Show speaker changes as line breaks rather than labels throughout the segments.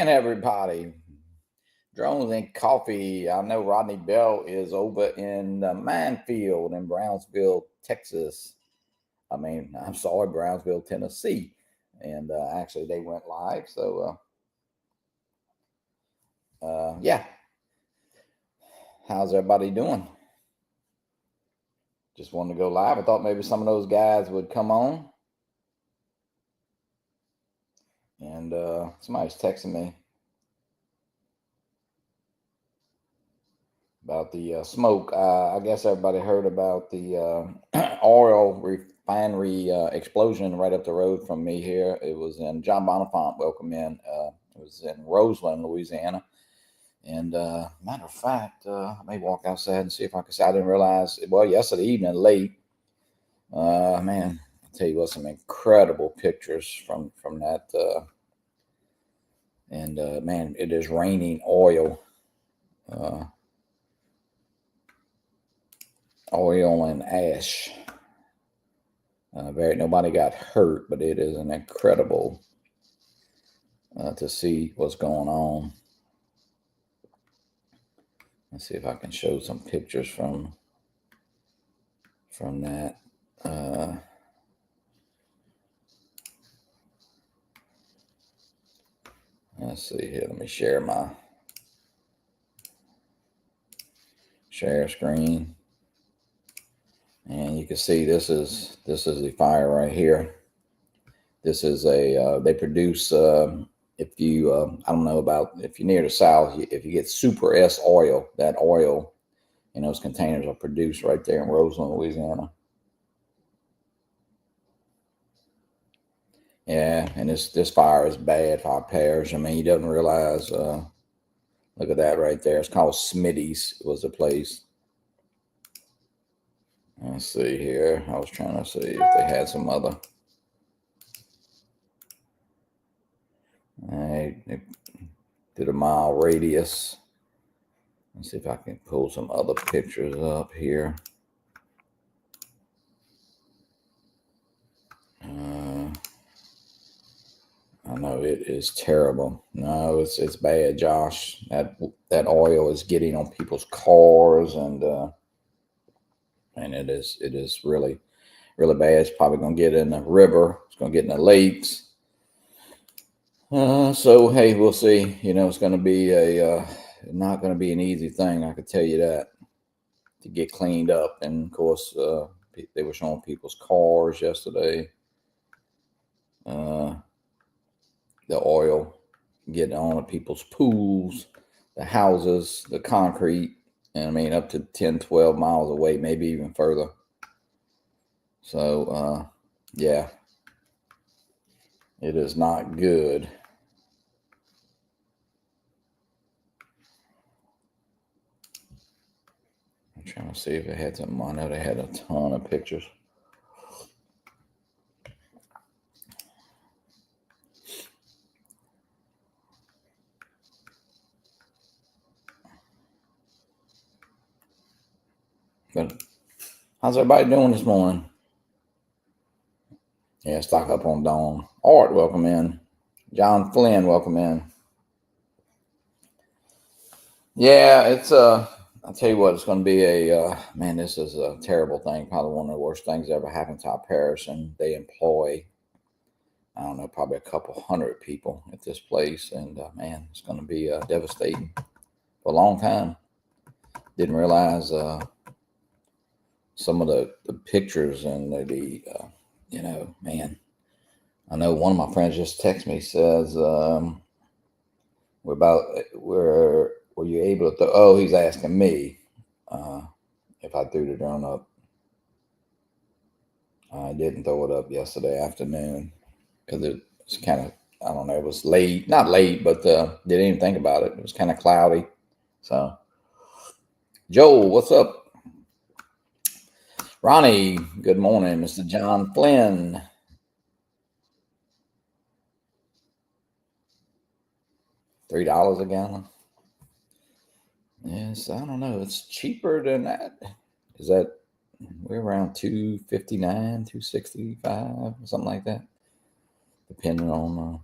again, everybody. Drones and Coffee. I know Rodney Bell is over in Mindfield in Brownsville, Texas. I'm sorry, Brownsville, Tennessee. And actually, they went live. So, yeah. How's everybody doing? Just wanted to go live. I thought maybe some of those guys would come on. And somebody's texting me about the smoke. I guess everybody heard about the oil refinery explosion right up the road from me here. It was in John Bonifant. Welcome in. It was in Roseland, Louisiana. And matter of fact, I may walk outside and see if I can see. I didn't realize. Well, yesterday evening, late. Man, I'll tell you what, some incredible pictures from that. And man, it is raining oil. Oil and ash. Nobody got hurt, but it is an incredible to see what's going on. Let's see if I can show some pictures from that. Let's see here. Let me share my share screen. And you can see this is the fire right here. This is they produce if you I don't know about if you're near the south, if you get Super S oil, that oil in those containers are produced right there in Roseland, Louisiana. Yeah, and this fire is bad for our parish. I mean, you don't realize. Look at that right there. It's called Smitty's. It was the place. Let's see here. I was trying to see if they had some other. They did a mile radius. Let's see if I can pull some other pictures up here. I know it is terrible. No, it's bad, Josh. That oil is getting on people's cars, and it is really, really bad. It's probably going to get in the river. It's going to get in the lakes. So hey, we'll see. It's going to be not going to be an easy thing. I could tell you that, to get cleaned up. And of course, they were showing people's cars yesterday. The oil getting on people's pools, the houses, the concrete, and I mean up to 10, 12 miles away, maybe even further. So, yeah, it is not good. I'm trying to see if it had some. I know they had a ton of pictures. But how's everybody doing this morning? Yeah, stock up on Dawn. Art, welcome in. John Flynn, welcome in. Yeah, it's I'll tell you what, it's going to be man, this is a terrible thing. Probably one of the worst things that ever happened to our parish. And they employ, I don't know, probably a couple hundred people at this place. And man, it's going to be devastating for a long time. Didn't realize some of the pictures and the man. I know one of my friends just texted me, says, were you able to, he's asking me if I threw the drone up. I didn't throw it up yesterday afternoon because it was kind of, I don't know, it was late, not late, but didn't even think about it. It was kind of cloudy. So, Joel, what's up? Ronnie, good morning. Mr. John Flynn. $3 a gallon. Yes, I don't know. It's cheaper than that. Is that, we're around $2.59, $2.65, something like that, depending on.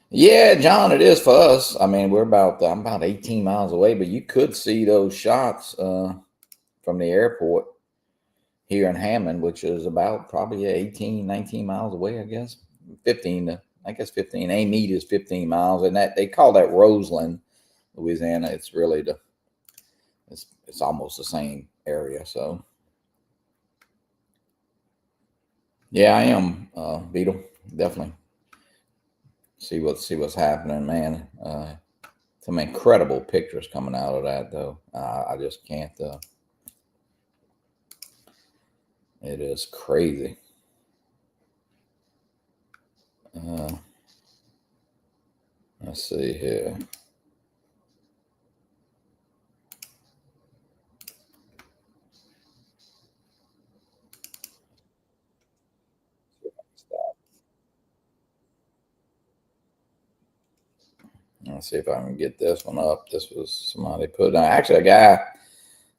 Yeah, John, it is for us. I mean, I'm about 18 miles away, but you could see those shots from the airport here in Hammond, which is about probably 18, 19 miles away, I guess. 15 I guess 15. Amite is 15 miles, and that they call that Roseland, Louisiana. It's really it's almost the same area. So yeah, I am Beetle. Definitely see what's happening, man. Some incredible pictures coming out of that, though. I just can't. It is crazy. Uh, let's see here. Let's see if I can get this one up. This was somebody put actually a guy.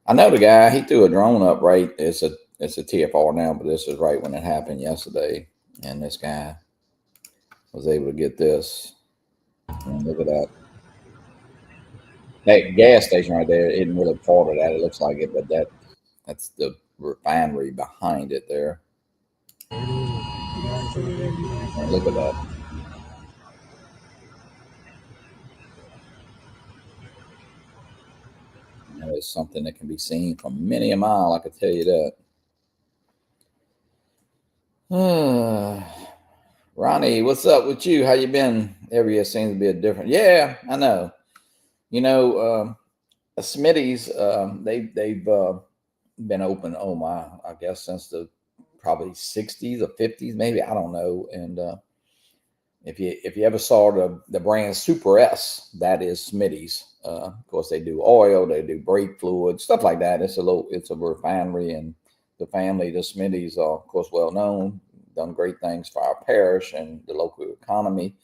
I know the guy. He threw a drone up right. It's a TFR now, but this is right when it happened yesterday. And this guy was able to get this. And look at that. That gas station right there isn't really part of that. It looks like it, but that's the refinery behind it there. And look at that. That is something that can be seen from many a mile. I could tell you that. Ronnie, what's up with you? How you been? Every year seems to be a different. Yeah, I know. You know, Smitty's. They've been open. Oh my, I guess since the probably 60s or 50s, maybe I don't know. And if you ever saw the brand Super S, that is Smitty's. Of course, they do oil, they do brake fluid, stuff like that. It's a refinery, and the family, the Smitty's, are of course well known, done great things for our parish and the local economy.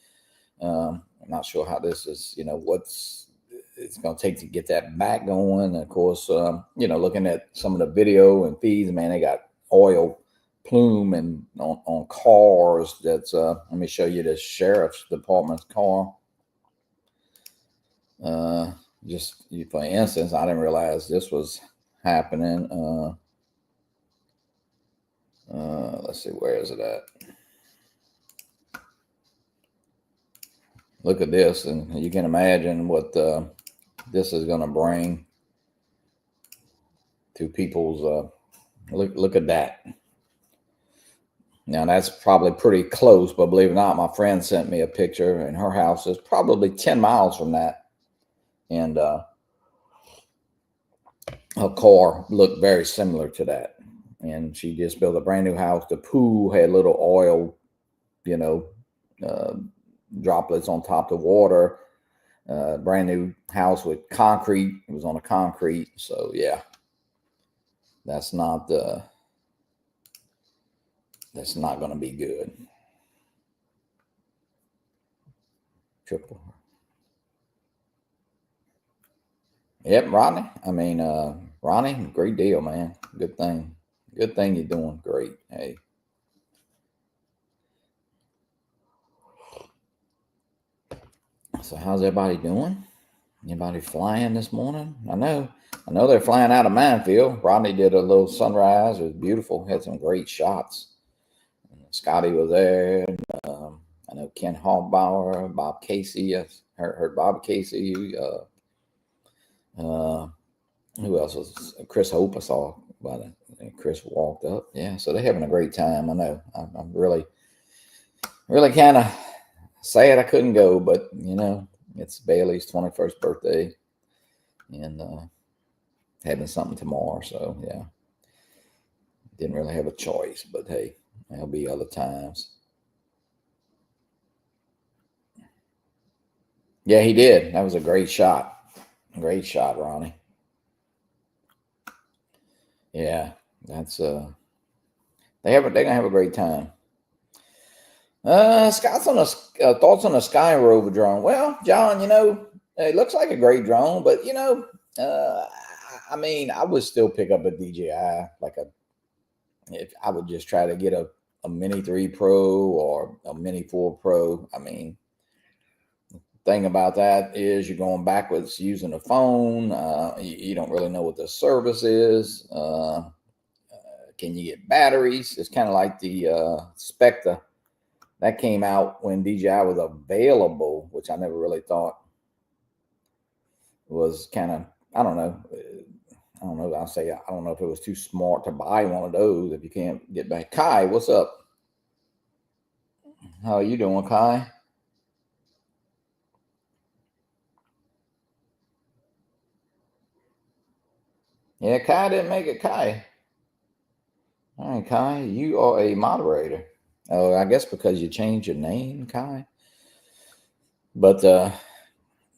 I'm not sure how this is, what's it's going to take to get that back going. Of course, looking at some of the video and feeds, man, they got oil plume and on cars. That's let me show you the sheriff's department's car. Uh, just for instance, I didn't realize this was happening. Let's see, where is it at? Look at this, and you can imagine what this is going to bring to people's. Look at that. Now that's probably pretty close, but believe it or not, my friend sent me a picture, and her house is probably 10 miles from that, and her car looked very similar to that. And she just built a brand new house. The pool had little oil, you know, uh, droplets on top of the water. Brand new house with concrete. It was on a concrete. So yeah, that's not going to be good. Triple. Yep, Rodney. I mean, Ronnie, great deal, man. Good thing. Good thing you're doing great. Hey. So how's everybody doing? Anybody flying this morning? I know they're flying out of Mindfield. Rodney did a little sunrise. It was beautiful. Had some great shots. Scotty was there. And, I know Ken Hoffbauer, Bob Casey. I heard Bob Casey. Who else was Chris Hope? I saw about it. And Chris walked up. Yeah, so they're having a great time. I know. I'm really, really kind of sad I couldn't go, but it's Bailey's 21st birthday, and having something tomorrow. So yeah, didn't really have a choice. But hey, there'll be other times. Yeah, he did. That was a great shot. Great shot, Ronnie. Yeah, that's they're gonna have a great time. Scott's on thoughts on a Sky Rover drone. Well, John, it looks like a great drone, but uh, I mean, I would still pick up a DJI. If I would just try to get a Mini 3 Pro or a Mini 4 Pro. I mean, thing about that is you're going backwards using a phone. You don't really know what the service is. Can you get batteries? It's kind of like the Spectre that came out when DJI was available, which I never really thought was kind of, I don't know. I don't know. I'll say, I don't know if it was too smart to buy one of those if you can't get back. Kai, what's up? How are you doing, Kai? Yeah, Kai didn't make it. Kai. All right, Kai, you are a moderator. Oh, I guess because you changed your name, Kai. But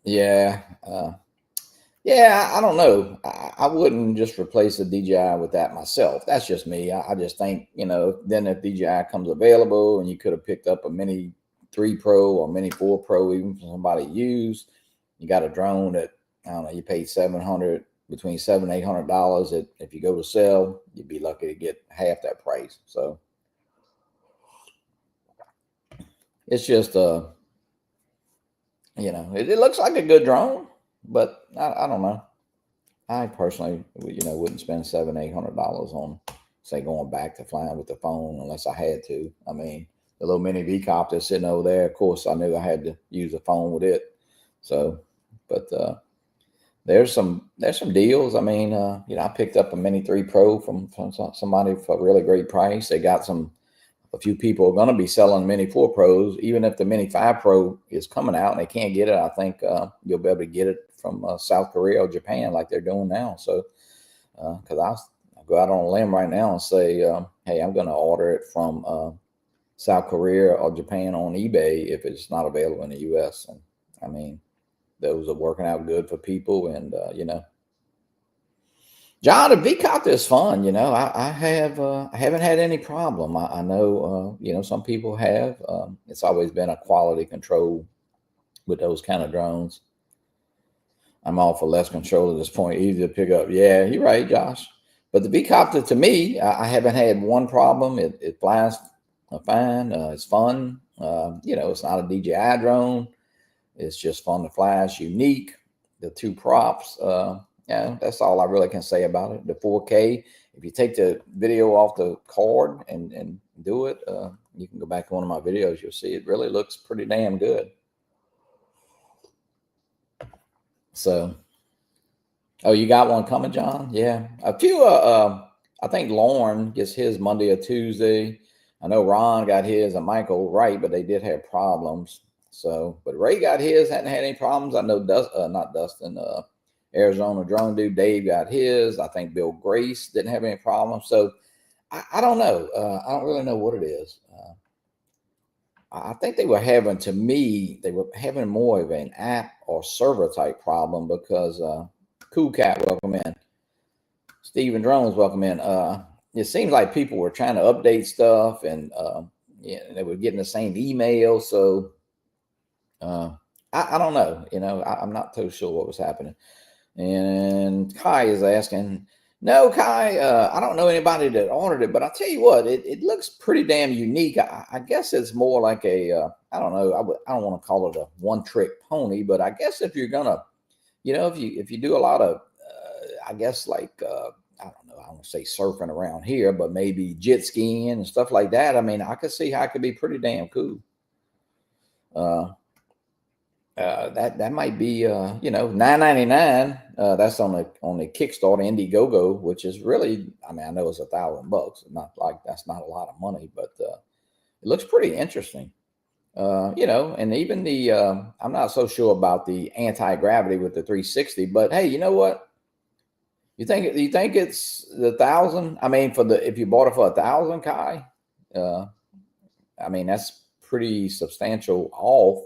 yeah, yeah, I don't know. I wouldn't just replace the DJI with that myself. That's just me. I just think, then if DJI comes available and you could have picked up a Mini 3 Pro or Mini 4 Pro, even for somebody used, you got a drone that, I don't know, you paid between $700 and $800. If you go to sell, you'd be lucky to get half that price. So it's just, it looks like a good drone, but I don't know. I personally, wouldn't spend $700-800 on, say, going back to flying with the phone unless I had to. I mean, the little mini V copter sitting over there. Of course, I knew I had to use the phone with it. So, but there's some deals. I mean, I picked up a Mini 3 Pro from somebody for a really great price. They got a few people are going to be selling Mini 4 Pros. Even if the Mini 5 Pro is coming out and they can't get it, I think you'll be able to get it from South Korea or Japan like they're doing now. So, because I'll go out on a limb right now and say, hey, I'm going to order it from South Korea or Japan on eBay if it's not available in the U.S. And I mean, those are working out good for people. And, John, the V-copter is fun. I haven't had any problem. I know, some people have. It's always been a quality control with those kind of drones. I'm all for less control at this point. Easy to pick up. Yeah, you're right, Josh. But the V-copter, to me, I haven't had one problem. It flies fine. It's fun. It's not a DJI drone. It's just fun to fly. It's unique. The two props. That's all I really can say about it. The 4K. If you take the video off the card and do it, you can go back to one of my videos. You'll see it really looks pretty damn good. So, oh, you got one coming, John? Yeah, a few. I think Lauren gets his Monday or Tuesday. I know Ron got his and Michael, right, but they did have problems. So, but Ray got his, hadn't had any problems. I know not Dustin, Arizona drone dude, Dave got his. I think Bill Grace didn't have any problems. So I don't know. I don't really know what it is. I think they were having more of an app or server type problem because Cool Cat, welcome in. Steven Drones, welcome in. It seems like people were trying to update stuff and they were getting the same email. So I don't know. I'm not too sure what was happening. And Kai is asking, no, Kai, I don't know anybody that ordered it, but I'll tell you what, it looks pretty damn unique. I guess it's more like I don't know, I don't want to call it a one-trick pony, but I guess if you're gonna, if you do a lot of, I guess like, I don't know, I don't want to say surfing around here, but maybe jet skiing and stuff like that. I mean, I could see how it could be pretty damn cool. That might be $9.99. That's on the Kickstarter Indiegogo, which is really, I mean, I know it's $1,000. Not like that's not a lot of money, but it looks pretty interesting. And even the I'm not so sure about the anti-gravity with the 360, but hey, you know what? You think it's the 1,000? I mean, if you bought it for 1,000, Kai, I mean that's pretty substantial off.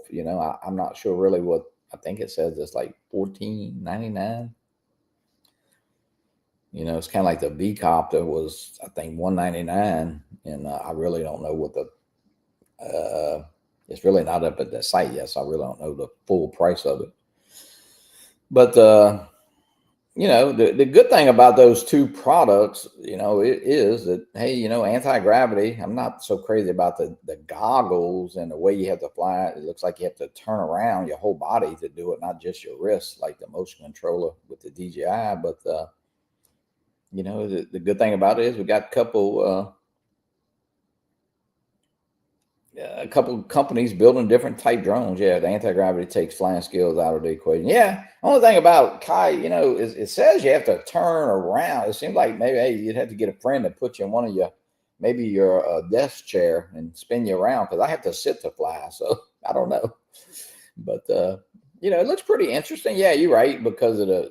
I'm not sure really what I think it says. It's like $14.99. It's kind of like the V copter was, I think, $199, and I really don't know what it's really not up at the site yet, so I really don't know the full price of it. But the good thing about those two products, it is that, hey, anti-gravity, I'm not so crazy about the goggles and the way you have to fly. It looks like you have to turn around your whole body to do it, not just your wrist, like the motion controller with the DJI. But, the good thing about it is we got a couple companies building different type drones. Yeah, the anti-gravity takes flying skills out of the equation. Yeah, only thing about Kai, is it says you have to turn around. It seems like maybe, hey, you'd have to get a friend to put you in one of your desk chair and spin you around, because I have to sit to fly, so I don't know. But it looks pretty interesting. Yeah, you're right, because of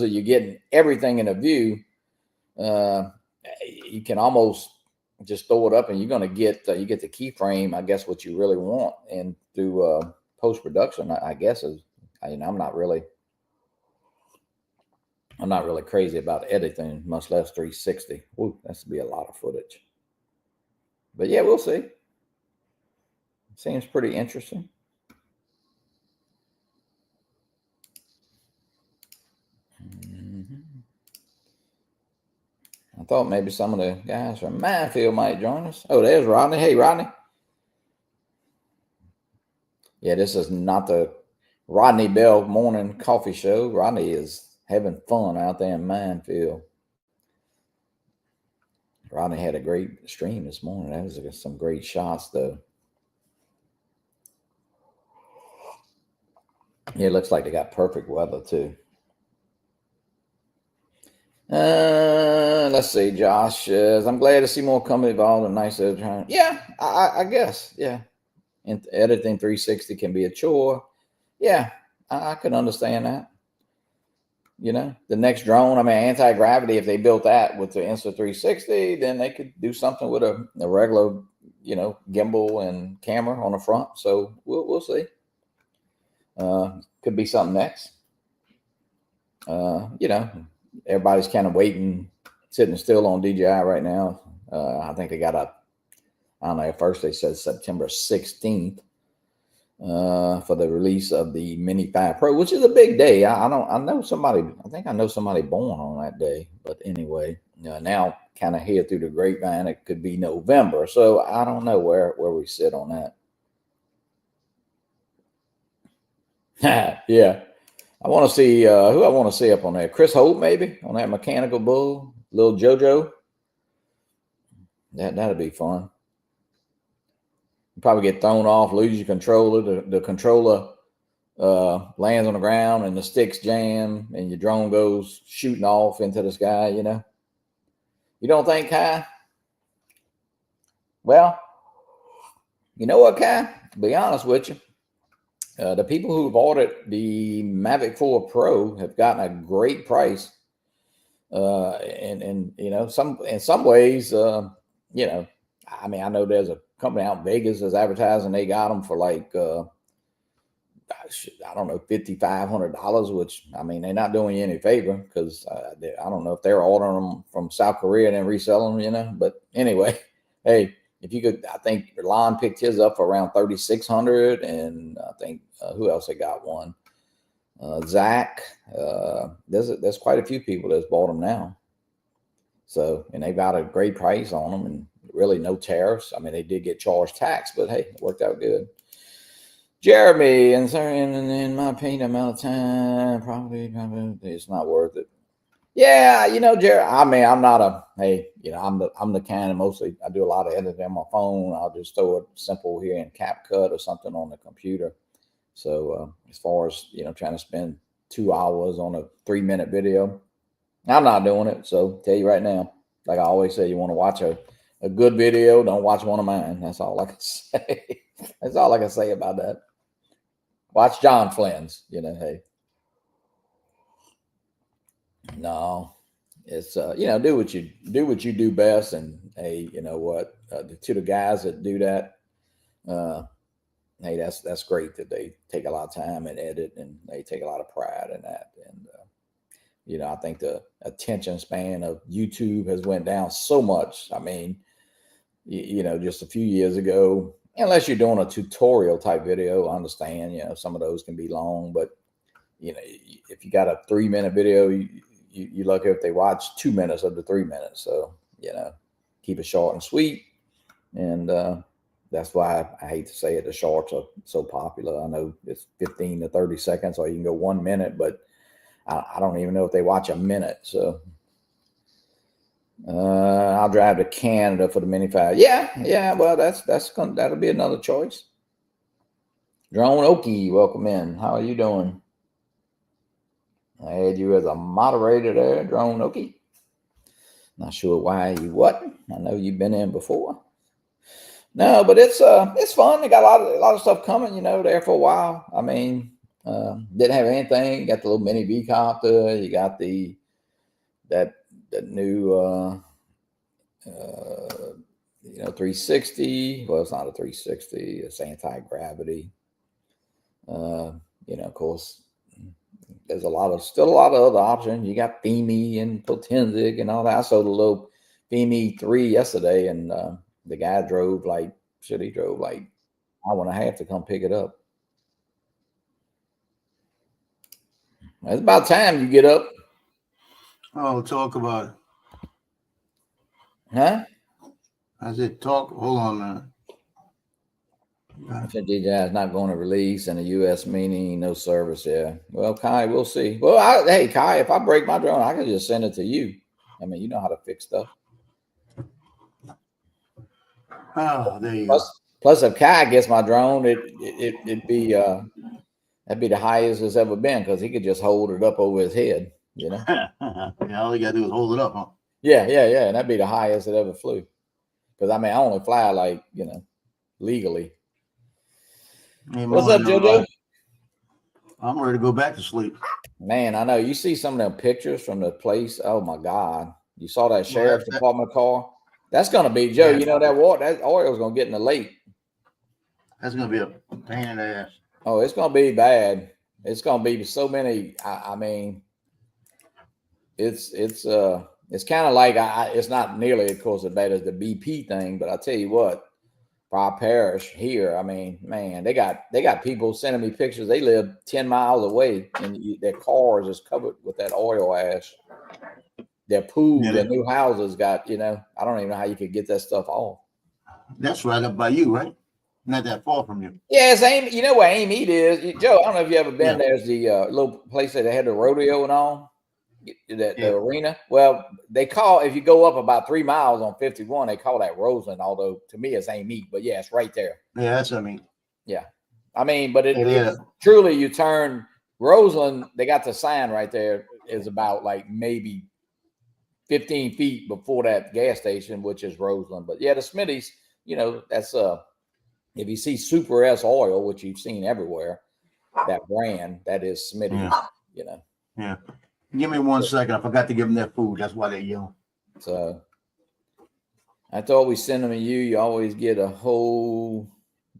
you getting everything in a view. You can almost just throw it up and you're going to get you get the keyframe, I guess, what you really want. And through post-production, I guess I'm not really crazy about editing, much less 360. Ooh, that's to be a lot of footage. But yeah, we'll see. Seems pretty interesting. I thought maybe some of the guys from Mindfield might join us. Oh, there's Rodney. Hey, Rodney. Yeah, this is not the Rodney Bell morning coffee show. Rodney is having fun out there in Mindfield. Rodney had a great stream this morning. That was some great shots, though. Yeah, it looks like they got perfect weather, too. Let's see. Josh says, I'm glad to see more company involved in nice editing. Yeah, I guess. Yeah. And editing 360 can be a chore. Yeah, I can understand that. The next drone, anti-gravity, if they built that with the Insta360, then they could do something with a regular, gimbal and camera on the front. So we'll see. Could be something next. Everybody's kind of waiting, sitting still on DJI right now. I think they got I don't know, at first they said September 16th. For the release of the Mini 5 Pro, which is a big day. I know somebody born on that day. But anyway, now kind of hear through the grapevine, it could be November. So I don't know where we sit on that. Yeah. I want to see who I want to see up on there. Chris Holt, maybe, on that mechanical bull. Little JoJo. That'd be fun. Probably get thrown off, lose your controller. The controller lands on the ground and the sticks jam and your drone goes shooting off into the sky. You don't think, Kai? Well, you know what, Kai? To be honest with you, the people who've ordered the Mavic 4 Pro have gotten a great price. And in some ways, I know there's a company out in Vegas that's advertising they got them for like I don't know, $5,500, which they're not doing you any favor, because I don't know if they're ordering them from South Korea and then reselling them, But anyway, hey, if you could, I think Lon picked his up for around $3,600, and I think who else had got one? Zach. There's quite a few people that's bought them now. So, and they got a great price on them, and really no tariffs. They did get charged tax, but hey, it worked out good. Jeremy, and in my opinion, amount of time, probably it's not worth it. Yeah, Jerry. I'm not I'm the kind of mostly I do a lot of editing on my phone. I'll just throw it simple here in CapCut or something on the computer. So as far as trying to spend 2 hours on a 3-minute video, I'm not doing it. So tell you right now, like I always say, you want to watch a good video, don't watch one of mine. That's all I can say. That's all I can say about that. Watch John Flynn's, hey. No, it's do what you do best, and hey, you know what? To the guys that do that, hey, that's great that they take a lot of time and edit, and they take a lot of pride in that. And I think the attention span of YouTube has went down so much. Just a few years ago, unless you're doing a tutorial type video, I understand, some of those can be long, but if you got a 3-minute video, you lucky if they watch 2 minutes of the 3 minutes. So, keep it short and sweet. And that's why I hate to say it. The shorts are so popular. I know it's 15 to 30 seconds, or you can go 1 minute, but I don't even know if they watch a minute. So I'll drive to Canada for the mini fast. Yeah. Well, that'll be another choice. Drone Okie, welcome in. How are you doing? I had you as a moderator there, Drone Okie. Not sure why you what. I know you've been in before. No, but it's fun. They got a lot of stuff coming, there for a while. I mean, didn't have anything. You got the little mini V copter. You got that new 360. Well, it's not a 360. It's anti-gravity. Of course, there's still a lot of other options. You got Femi and Potenzic and all that. I sold a little Femi 3 yesterday, and the guy drove like an hour and a half to come pick it up. It's about time you get up.
Oh, talk about it.
Huh?
I said talk. Hold on, man.
I think DJI is not going to release in the U.S., meaning no service. Yeah. Well, Kai, we'll see. Well, hey, Kai, if I break my drone, I can just send it to you. I mean, you know how to fix stuff.
Oh, there you go.
Plus, if Kai gets my drone, it'd be that'd be the highest it's ever been, because he could just hold it up over his head.
Yeah, all you gotta do is hold it up, huh?
Yeah, and that'd be the highest it ever flew. Because I only fly legally. What's up, JoJo?
I'm ready to go back to sleep.
Man, I know. You see some of them pictures from the place. Oh my God! You saw that sheriff's department car? That's gonna be Joe. Yeah. That oil's gonna get in the lake.
That's gonna be a pain in the ass.
Oh, it's gonna be bad. It's gonna be so many. I mean, it's kind of like it's not nearly, of course, as bad as the BP thing, but I tell you what, for our parish here, I mean, man, they got people sending me pictures. They live 10 miles away, and their cars is covered with that oil ash. Their pools, their new houses got, I don't even know how you could get that stuff off.
That's right up by you, right? Not that far from you.
Yeah, it's Amy. You know where Amy is, Joe? I don't know if you ever been. There's the little place that they had the rodeo and all. The arena. Well, they call, if you go up about 3 miles on 51, they call that Roseland, although to me it's Amy, but yeah, it's right there.
Yeah, that's what I mean.
Yeah. I mean, but it truly, you turn Roseland, they got the sign right there, is about like maybe 15 feet before that gas station, which is Roseland. But yeah, the Smitty's, that's if you see Super S oil, which you've seen everywhere, that brand, that is Smitty's,
Yeah. Give me 1 second. I forgot to give them their food. That's why they're yelling.
So I thought we send them to you. You always get a whole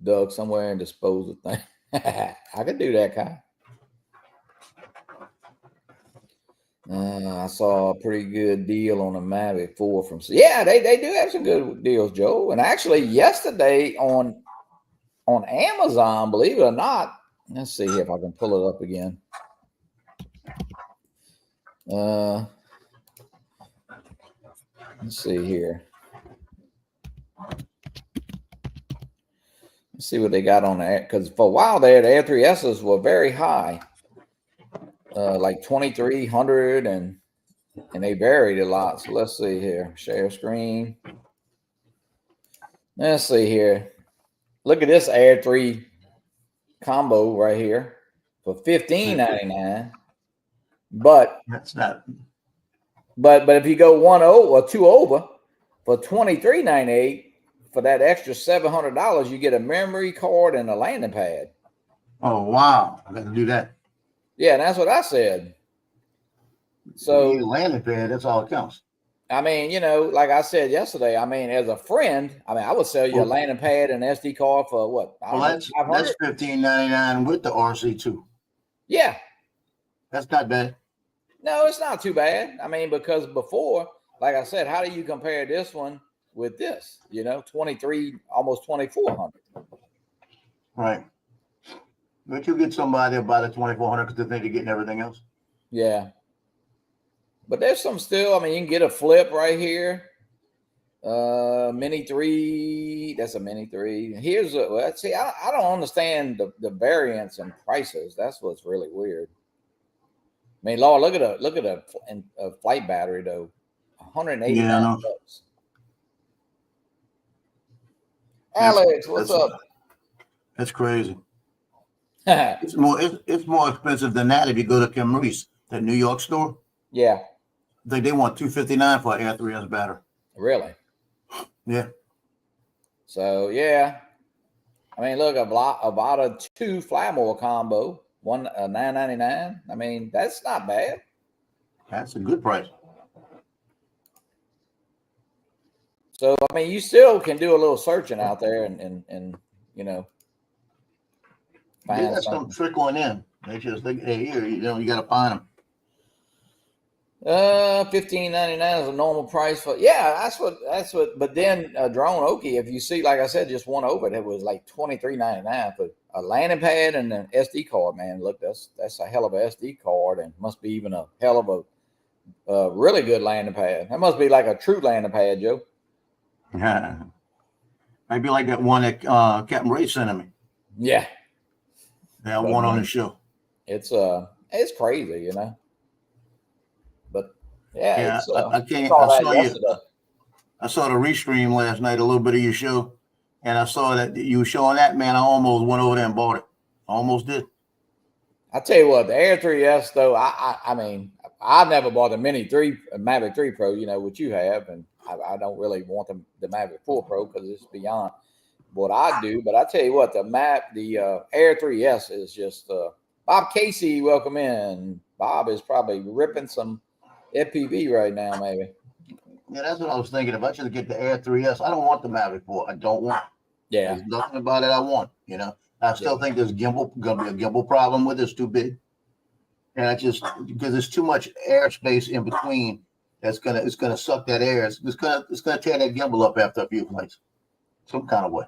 duck somewhere and dispose of things. I could do that, Kai. I saw a pretty good deal on a Mavic 4 from. Yeah, they do have some good deals, Joe. And actually, yesterday on Amazon, believe it or not, let's see if I can pull it up again. Let's see here. Let's see what they got on that, because for a while there, the Air 3Ss were very high, like 2,300, and they varied a lot. So let's see here. Share screen. Let's see here. Look at this Air 3 combo right here for $15.99. But
that's not.
But if you go 1 over or 2 over for $23.98, for that extra $700, you get a memory card and a landing pad.
Oh wow! I got to do that.
Yeah, and that's what I said. So
landing pad, that's all it counts.
I mean, like I said yesterday, I mean, as a friend, I would sell you a landing pad and SD card for what?
That's $15.99 with the RC2.
Yeah, that's
not bad.
No, it's not too bad. I mean, because before, like I said, how do you compare this one with this? 23, almost 2,400.
Right. But you get somebody about a 2,400 because they think they're getting everything else.
Yeah. But there's some still. I mean, you can get a flip right here. Mini 3. That's a mini 3. Here's a. Well, see, I don't understand the variance in prices. That's what's really weird. I mean, Lord, look at a flight battery though, $189.
Yeah, I know.
Alex, what's up?
That's crazy. It's more expensive than that if you go to Kim Reese, that New York store.
Yeah.
They want $259 for an Air 3S battery.
Really?
Yeah.
So yeah, I mean, look, about a 2 Flymore combo, one $9.99. I mean, that's not bad.
That's a good price.
So I mean, you still can do a little searching out there and you know.
They got some trickling in. They just think, hey, here, you got to find them.
$15.99 is a normal price for. Yeah, that's what. But then Drone Okie, if you see, like I said, just one over it was like $23.99 for a landing pad and an SD card. Man, look, that's a hell of a SD card, and must be even a hell of a really good landing pad. That must be like a true landing pad, Joe.
Yeah. Might be like that one that Captain Ray sent me.
Yeah.
That one on the show.
It's crazy, you know. But
yeah,
it's,
I can't. I saw the restream last night, a little bit of your show, and I saw that you were showing that. Man, I almost went over there and bought it. Almost did.
I tell you what, the Air 3S though. I mean, I've never bought the Mavic 3 Pro. You know what you have, and I don't really want the Mavic 4 Pro because it's beyond what I do. But I tell you what, the Air 3S is just. Bob Casey, welcome in. Bob is probably ripping some FPV right now, maybe.
Yeah, that's what I was thinking. If I should get the Air 3S, I don't want the Mavic 4. I don't want it.
Yeah.
There's nothing about it I want, you know. I still think there's going to be a gimbal problem with it. It's too big. And I just, because there's too much airspace in between, it's gonna suck that air. It's gonna tear that gimbal up after a few flights, some kind of way.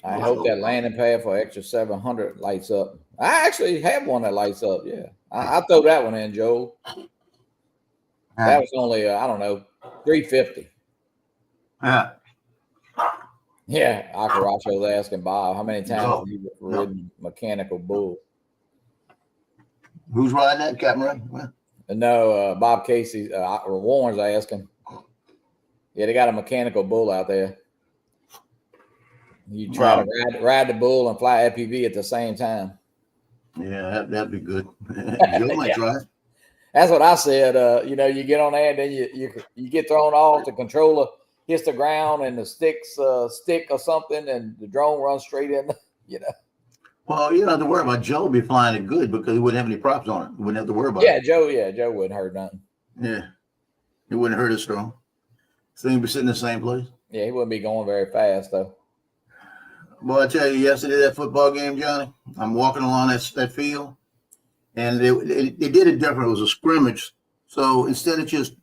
I hope that landing pad for extra 700 lights up. I actually have one that lights up. Yeah, I throw that one in, Joe. That was only I don't know, $350.
Yeah.
Yeah, Akaracho was asking Bob how many times have you ridden mechanical bull.
Who's riding that, Captain Ray? Well,
no, Bob Casey. Warren's asking. Yeah, they got a mechanical bull out there. You try to ride the bull and fly FPV at the same time.
Yeah, that'd be good. Joe might try it.
That's what I said. You know, you get on there and then you get thrown off. The controller hits the ground and the stick or something, and the drone runs straight in. You know.
Well, you don't have to worry about Joe be flying it good because he wouldn't have any props on it. You wouldn't have to worry about it.
Joe wouldn't hurt nothing.
Yeah, it wouldn't hurt as strong. So he'd be sitting in the same place.
Yeah, he wouldn't be going very fast though.
Boy, I tell you, yesterday that football game, Johnny, I'm walking along that field, and they did it different. It was a scrimmage, so instead of just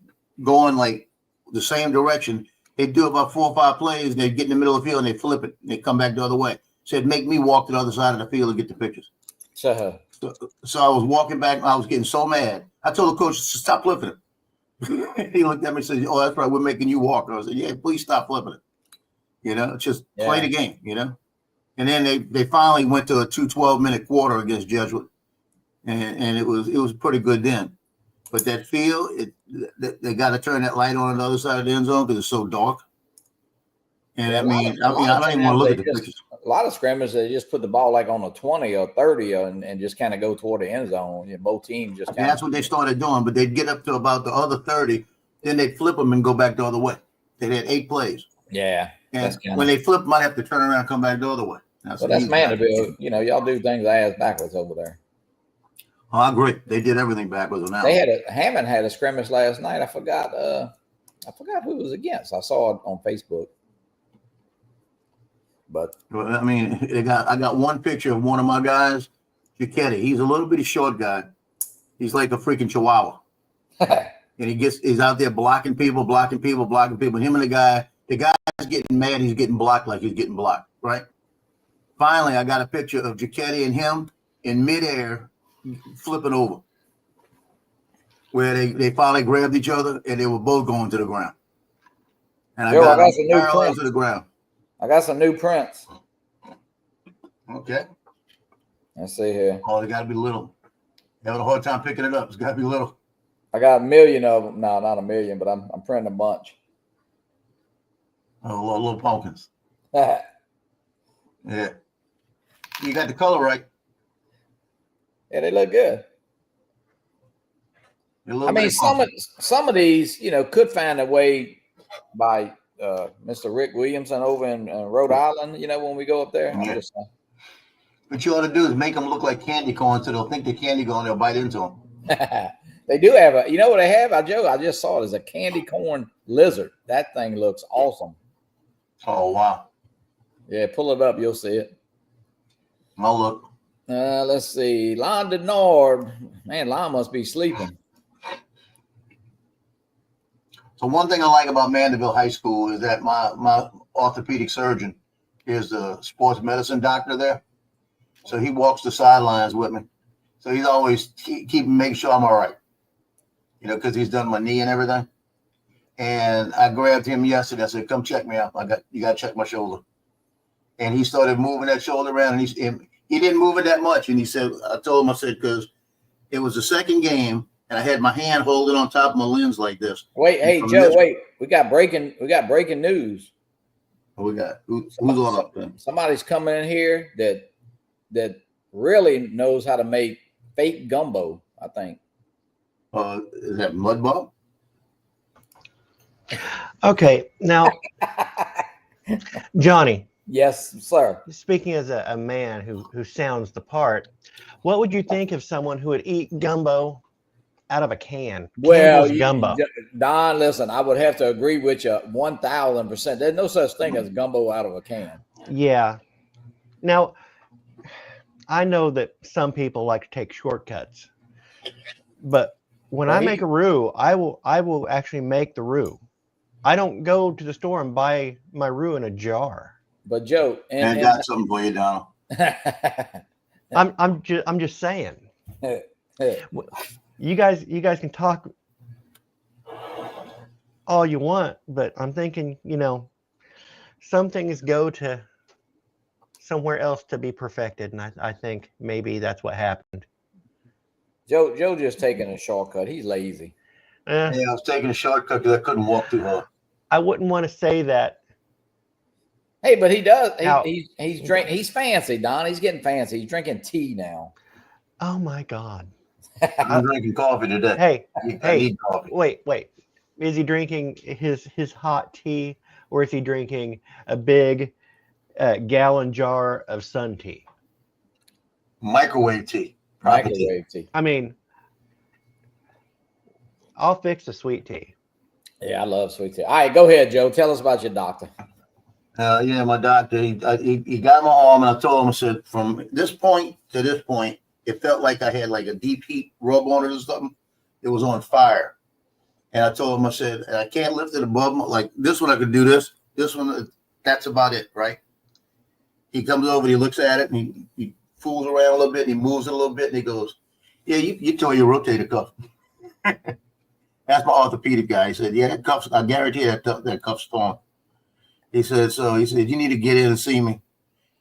going like the same direction, they'd do about 4 or 5 plays, and they'd get in the middle of the field and they flip it, and they come back the other way. Said, make me walk to the other side of the field and get the pictures. So I was walking back. I was getting so mad. I told the coach, stop flipping it. He looked at me and said, oh, that's right. We're making you walk. I said, yeah, please stop flipping it. You know, just play the game, you know. And then they finally went to a 2 12-minute quarter against Jesuit. And it was pretty good then. But that field, they got to turn that light on the other side of the end zone because it's so dark. And I mean, I don't even want to look at the pictures.
A lot of scrimmages, they just put the ball like on a 20 or 30 and just kind of go toward the end zone. You know, both teams just kind
that's what they started doing, but they'd get up to about the other 30, then they'd flip them and go back the other way. They had 8 plays.
Yeah.
And when they flip, might have to turn around and come back the other way.
That's Mandeville. You know, y'all do things ass backwards over there.
Oh, I agree. They did everything backwards. Now
Hammond had a scrimmage last night. I forgot who it was against. I saw it on Facebook. But
I mean, I got one picture of one of my guys, Giacchetti. He's a little bitty short guy. He's like a freaking chihuahua. And he's out there blocking people. And him and the guy's getting mad. He's getting blocked like he's getting blocked, right? Finally, I got a picture of Giacchetti and him in midair flipping over. where they finally grabbed each other and they were both going to the ground. And I
Joe,
got
I
them
got some new
parallel
prints.
to the ground.
I got some new prints.
Okay.
Let's see here.
Oh, they got to be little. Having a hard time picking it up. It's got to be little.
I got a million of them. No, not a million, but I'm printing a bunch.
Oh, little pumpkins.
Yeah.
You got the color right.
Yeah, they look good. I mean, some of these, could find a way by Mr. Rick Williamson over in Rhode Island, when we go up there.
Yeah.
I'm just saying.
What you ought to do is make them look like candy corn so they'll think they're candy corn and they'll bite into them.
They do have what they have? Joe, I just saw it as a candy corn lizard. That thing looks awesome.
Oh, wow.
Yeah, pull it up. You'll see it.
I'll look.
Let's see. Lon Denard. Man, Lon must be sleeping.
So one thing I like about Mandeville High School is that my orthopedic surgeon is the sports medicine doctor there. So he walks the sidelines with me. So he's always making sure I'm all right, because he's done my knee and everything. And I grabbed him yesterday. I said, come check me out. You got to check my shoulder. And he started moving that shoulder around. And he didn't move it that much. And he said, I told him, because it was the second game. And I had my hand holding on top of my lens like this.
Wait, hey Joe, wait. We got breaking news.
What we got? Who's on up there?
Somebody's coming in here that really knows how to make fake gumbo, I think.
Is that Mudball?
Okay, now Johnny.
Yes, sir.
Speaking as a man who sounds the part, what would you think of someone who would eat gumbo out of a can?
Well,
gumbo.
Don, listen, I would have to agree with you 1,000%. There's no such thing as gumbo out of a can.
Yeah. Now, I know that some people like to take shortcuts, but when I make a roux, I will actually make the roux. I don't go to the store and buy my roux in a jar.
But Joe,
I got something for you, Donald.
I'm just saying. You guys can talk all you want, but I'm thinking, some things go to somewhere else to be perfected, and I think maybe that's what happened.
Joe just taking a shortcut. He's lazy.
Yeah, I was taking a shortcut because I couldn't walk too hard.
I wouldn't want to say that.
Hey, but he does. He's fancy, Don. He's getting fancy. He's drinking tea now.
Oh my God.
I'm drinking coffee today.
I need coffee. Wait. Is he drinking his hot tea, or is he drinking a big gallon jar of sun tea?
Microwave tea.
Microwave tea.
I mean, I'll fix the sweet tea.
Yeah, I love sweet tea. All right, go ahead, Joe. Tell us about your doctor.
My doctor, he got my arm, and I told him, I said, from this point to this point, it felt like I had like a deep heat rub on it or something. It was on fire. And I told him, I said, I can't lift it above like this one. I could do this. This one, that's about it, right? He comes over, he looks at it, and he fools around a little bit, and he moves it a little bit, and he goes, yeah, you tore your rotator cuff. That's my orthopedic guy. He said, yeah, that cuff's, I guarantee that cuff's torn. He said, you need to get in and see me.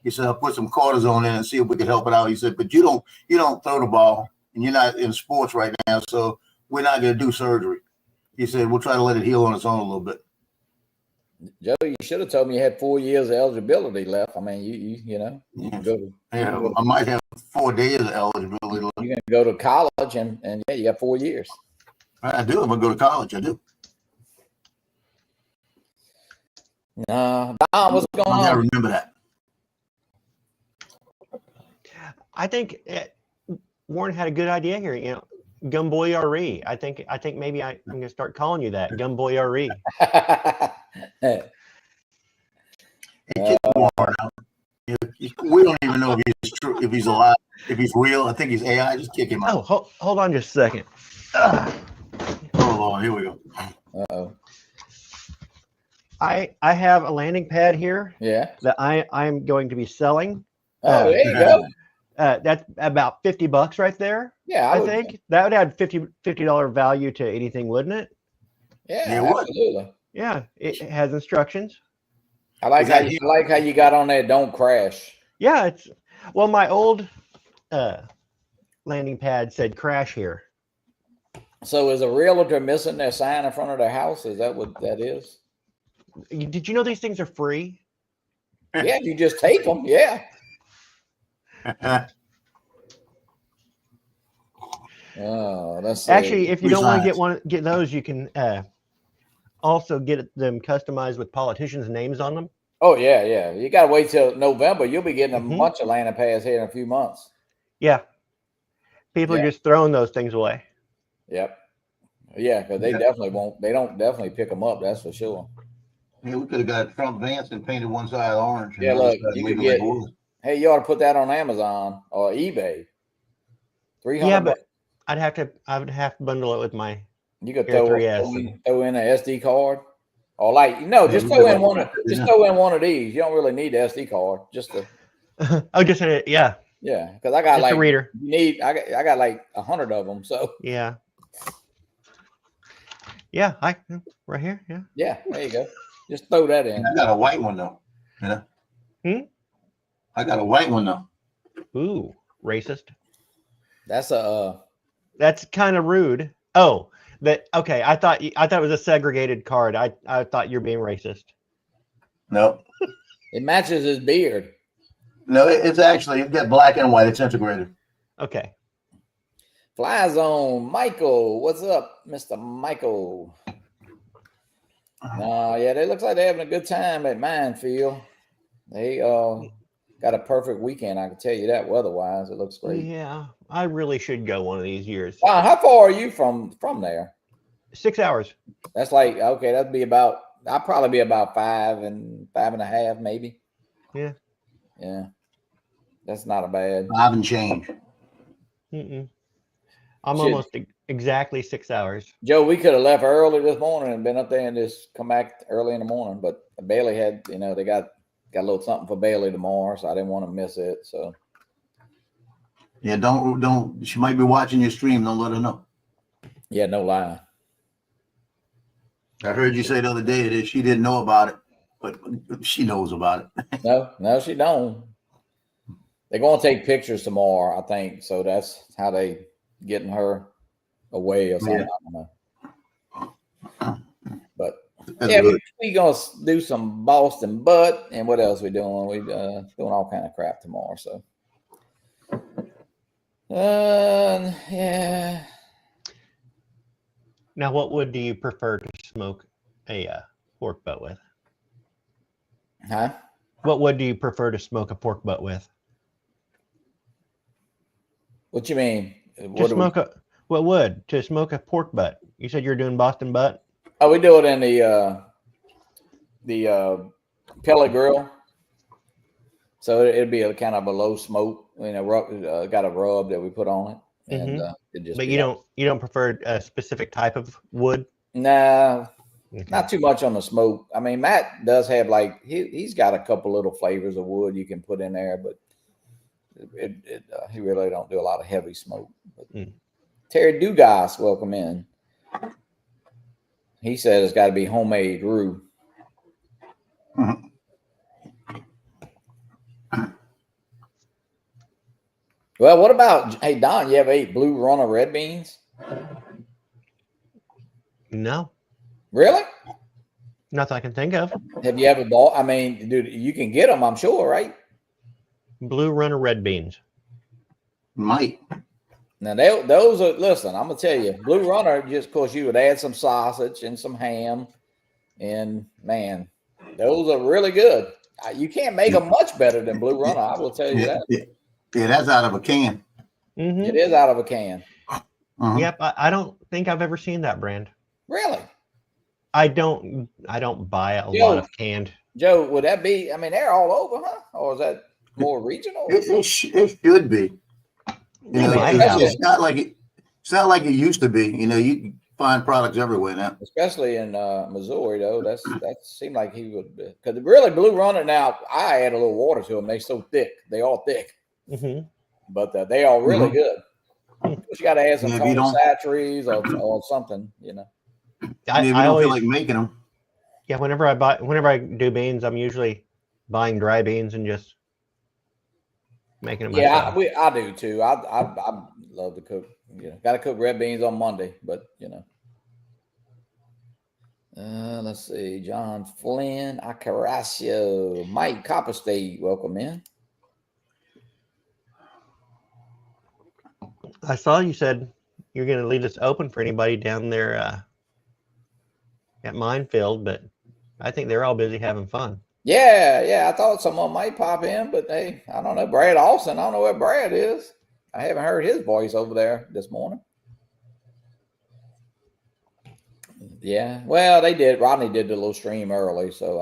He said, I'll put some cortisone in and see if we can help it out. He said, but you don't throw the ball, and you're not in sports right now, so we're not going to do surgery. He said, we'll try to let it heal on its own a little bit.
Joe, you should have told me you had 4 years of eligibility left. I mean, you know. You can go to,
I might have 4 days of eligibility left.
You can go to college, and yeah, you got 4 years.
I do. I'm going to go to college. I do.
Don, what's going on?
I remember that.
I think Warren had a good idea here. Gumboy RE. I think maybe I'm going to start calling you that, Gumboy RE.
We don't even know if he's true, if he's alive, if he's real. I think he's AI. Just kick him out.
Oh, hold on just a second.
Hold on. Here we go.
Uh-oh.
I have a landing pad here.
Yeah.
That I'm going to be selling.
Oh, there you go.
That's about $50 right there.
Yeah,
I think that would add $50 value to anything, wouldn't it?
Yeah,
It would.
absolutely.
Yeah, it has instructions.
I like
Is
how
that
you, I like how you got on there. Don't crash.
Yeah, it's well, my old landing pad said crash here.
So is a realtor missing their sign in front of their house? Is that what that is?
Did you know these things are free?
Yeah, you just take them. Yeah. Oh, let's see.
Actually, if you
Free
don't want to
signs.
get those, you can also get them customized with politicians' names on them.
Oh yeah, yeah. You got to wait till November. You'll be getting a
Mhm.
bunch of landing pads here in a few months.
Yeah, people
Yeah.
are just throwing those things away.
Yep. Yeah, because they
Yeah.
definitely won't. They don't definitely pick them up. That's for sure.
Yeah, we could have got Trump Vance and painted one side orange and
Yeah,
the other
look,
side
you
leave
could
it like
get.
wood.
Hey, you ought to put that on Amazon or eBay. 300
Yeah,
bucks.
but I would have to bundle it with my
You could
Air
throw
3S.
throw in an SD card, or like
Yeah,
just
we
throw
could
in one. Just
have.
throw in one of these. You don't really need the SD card. Just to
Oh, just yeah,
yeah, because I got
just a
like
reader.
you need. I got like 100 of them. So
Yeah, yeah, right here. Yeah.
yeah, there you go. Just throw that in.
I got a white one though. Yeah. I got a white one though.
Ooh, racist.
That's a
That's kind of rude. Oh, that okay. I thought it was a segregated card. I thought you're being racist.
No.
it matches his beard.
No, it's actually got black and white. It's integrated.
Okay.
Fly Zone, Michael. What's up, Mr. Michael? Yeah, they looks like they're having a good time at Mindfield. They got a perfect weekend. I can tell you that. Weather-wise, it looks great.
Yeah, I really should go one of these years.
Wow, how far are you from there?
6 hours.
That's like okay. That'd be about. I'll probably be about 5.5, maybe.
Yeah.
Yeah, that's not a bad.
5 and change.
I'm
Shit.
almost exactly 6 hours.
Joe, we could have left early this morning and been up there and just come back early in the morning. But Bailey had, they got a little something for Bailey tomorrow, so I didn't want to miss it. So
Yeah, don't. She might be watching your stream. Don't let her know.
yeah, no lie.
I heard you say the other day that she didn't know about it, but she knows about it.
No, she don't. They're gonna take pictures tomorrow, I think. So that's how they getting her away or something.
Yeah.
I don't know. But
That's
yeah,
good.
we gonna do some Boston butt and what else we doing? We doing all kind of crap tomorrow. So yeah.
Now, what wood do you prefer to smoke a pork butt with?
Huh?
What wood do you prefer to smoke a pork butt with?
What you mean?
What wood to smoke a pork butt? You said you're doing Boston butt.
Oh, we do it in the pellet grill. So it'll be a kind of a low smoke. Got a rub that we put on it, and it just.
But you don't prefer a specific type of wood?
Nah,
Okay.
not too much on the smoke. I mean, Matt does have like he's got a couple little flavors of wood you can put in there, but he really don't do a lot of heavy smoke. But Terry Dugas, welcome in. He said it's got to be homemade roux.
Mhm.
Well, what about hey Don? You ever ate Blue Runner red beans?
No,
Really?
nothing I can think of.
Have you ever bought? I mean, dude, you can get them, I'm sure, right?
Blue Runner red beans.
Might.
Now those are. Listen, I'm gonna tell you, Blue Runner. Just of course, you would add some sausage and some ham, and man, those are really good. You can't make them much better than Blue Runner. I will tell you that.
Yeah, that's out of a can.
Mm-hmm.
It is out of a can.
Uh-huh.
Yep, I don't think I've ever seen that brand.
Really,
I don't buy a lot of canned.
Joe, would that be? I mean, they're all over, huh? Or is that more regional?
It should be. It's not like it used to be. You can find products everywhere now.
Especially in Missouri, though. That seemed like he would. Because really, Blue Runner. Now I add a little water to them. They're so thick. They all thick.
Mm-hmm.
But they are really good. But you got to add some
Maybe you
Tony
don't.
Satcheries or something, you know.
Maybe you
I
don't
always,
feel like making them.
yeah, whenever I do beans, I'm usually buying dry beans and just making it
Yeah,
myself.
I do too. I love to cook. You know, got to cook red beans on Monday, but you know. Let's see. John Flynn, Acaracio, Mike Copper State, welcome in.
I saw you said you're going to leave this open for anybody down there at Mindfield, but I think they're all busy having fun.
Yeah, I thought someone might pop in, but hey, I don't know. Brad Austin, I don't know where Brad is. I haven't heard his voice over there this morning. Yeah, well, they did. Rodney did the little stream early, so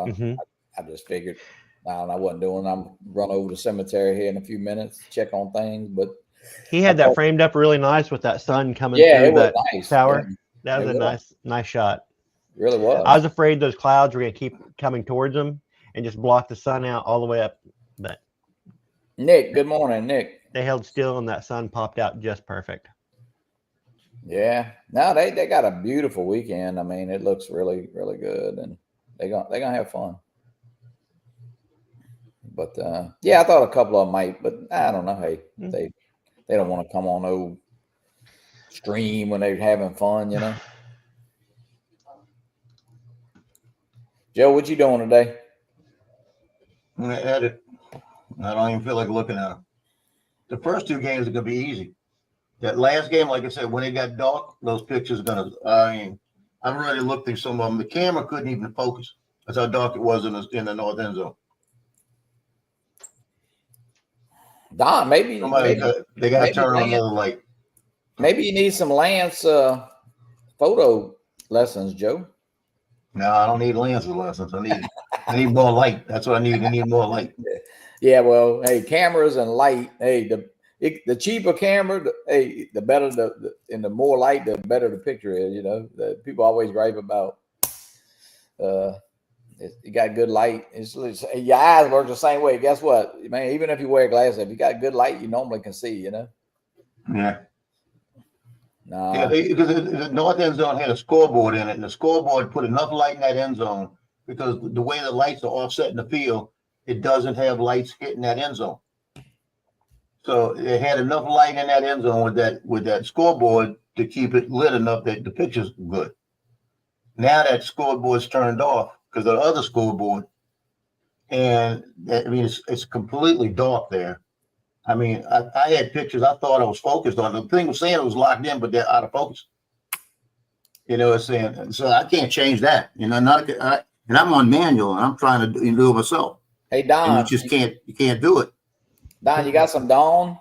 I just figured I wasn't doing. I'm run over the cemetery here in a few minutes, check on things. But
He had that framed up really nice with that sun coming
yeah,
through
it was
that
nice.
tower.
Yeah,
That was a nice shot.
It really was.
I was afraid those clouds were going to keep coming towards them and just block the sun out all the way up. But
Nick, good morning, Nick.
they held still and that sun popped out just perfect.
Yeah, no, they got a beautiful weekend. I mean, it looks really, really good, and they're gonna have fun. But yeah, I thought a couple of them might, but I don't know. Hey, they don't want to come on no stream when they're having fun, you know. Joe, what you doing today?
I'm gonna edit. I don't even feel like looking at them. The first two games are gonna be easy. That last game, like I said, when it got dark, those pictures are gonna. I mean, I've already looked through some of them. The camera couldn't even focus. That's how dark it was in the north end zone.
Don, maybe
they got to turn on another light.
Maybe you need some Lance photo lessons, Joe.
No, I don't need Lance's lessons. I need more light. That's what I need. I need more light.
Yeah, well, hey, cameras and light. Hey, the cheaper camera, the better and the more light, the better the picture is. You know, people always gripe about. You got good light. Your eyes work the same way. Guess what, man? Even if you wear glasses, if you got good light, you normally can see. You know.
Yeah.
Nah.
Yeah, because the north end zone had a scoreboard in it, and the scoreboard put enough light in that end zone because the way the lights are offset in the field, it doesn't have lights hitting that end zone. So it had enough light in that end zone with that scoreboard to keep it lit enough that the picture's good. Now that scoreboard's turned off because of the other scoreboard, and I mean it's completely dark there. I mean, I had pictures I thought I was focused on. The thing was saying it was locked in, but they're out of focus. You know what I'm saying? So I can't change that. You know, and I'm on manual and I'm trying to do it myself.
Hey Don,
and you can't do it.
Don, you got some Dawn?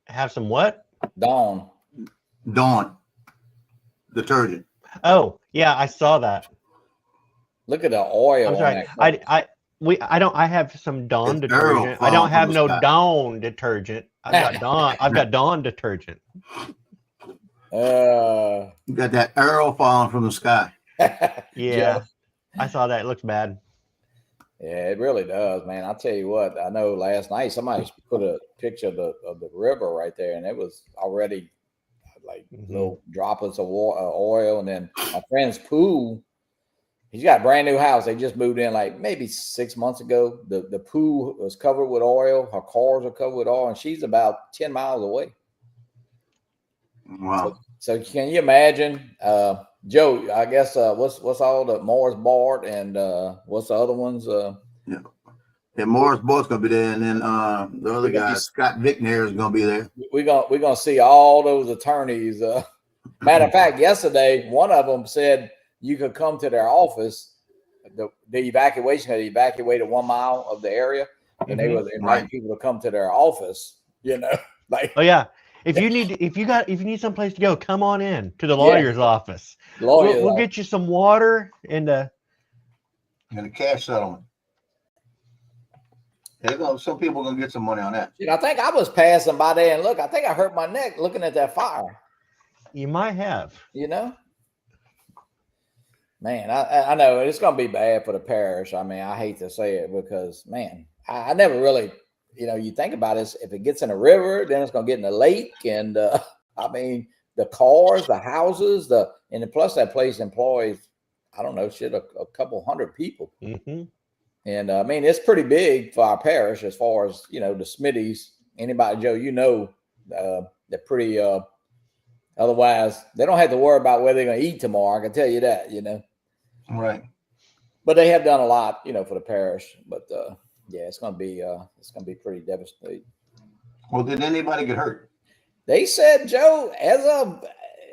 Have some what?
Dawn
detergent.
Oh yeah, I saw that.
Look at the oil.
I'm sorry. I have some Dawn detergent. I don't have no Dawn detergent. I've got Dawn detergent.
You got that arrow falling from the sky.
Yeah, I saw that. It looks bad.
Yeah, it really does, man. I'll tell you what. I know last night somebody put a picture of the river right there, and it was already like little droplets of oil. And then my friend's pool, he's got a brand new house. They just moved in like maybe 6 months ago. The pool was covered with oil. Her cars are covered with oil, and she's about 10 miles away.
Wow.
So can you imagine, Joe? I guess what's all the Morris Bart and what's the other ones?
Yeah, Morris Bart's gonna be there, and then the other guy, Scott Vickner, is gonna be there.
We're gonna see all those attorneys. Matter of fact, yesterday one of them said you could come to their office. The evacuation had evacuated 1 mile of the area, and they were inviting people to come to their office. You know, like
yeah. If you need someplace to go, come on in to the lawyer's office. We'll get you some water and a
cash settlement. Some people are gonna get some money on that.
I think I was passing by there and look. I think I hurt my neck looking at that fire.
You might have.
You know, man, I know it's gonna be bad for the parish. I mean, I hate to say it because, man, I never really you think about it, if it gets in a river, then it's going to get in a lake. And I mean, the cars, the houses, and plus that place employs, I don't know, a couple hundred people.
Mm-hmm.
And I mean, it's pretty big for our parish as far as, the Smitties. Anybody, Joe, they're pretty, otherwise they don't have to worry about where they're going to eat tomorrow. I can tell you that,
Right.
But they have done a lot, for the parish. But yeah, it's going to be pretty devastating.
Well, did anybody get hurt?
They said, Joe, as of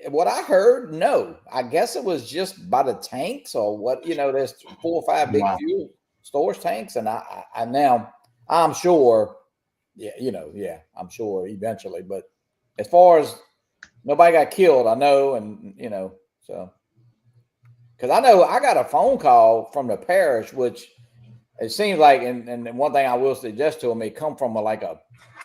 what I heard, no. I guess it was just by the tanks or what, there's 4 or 5 big fuel storage tanks. And now I'm sure, I'm sure eventually. But as far as nobody got killed, I know. And, so. Because I know I got a phone call from the parish, which it seems like, and one thing I will suggest to them, it come from a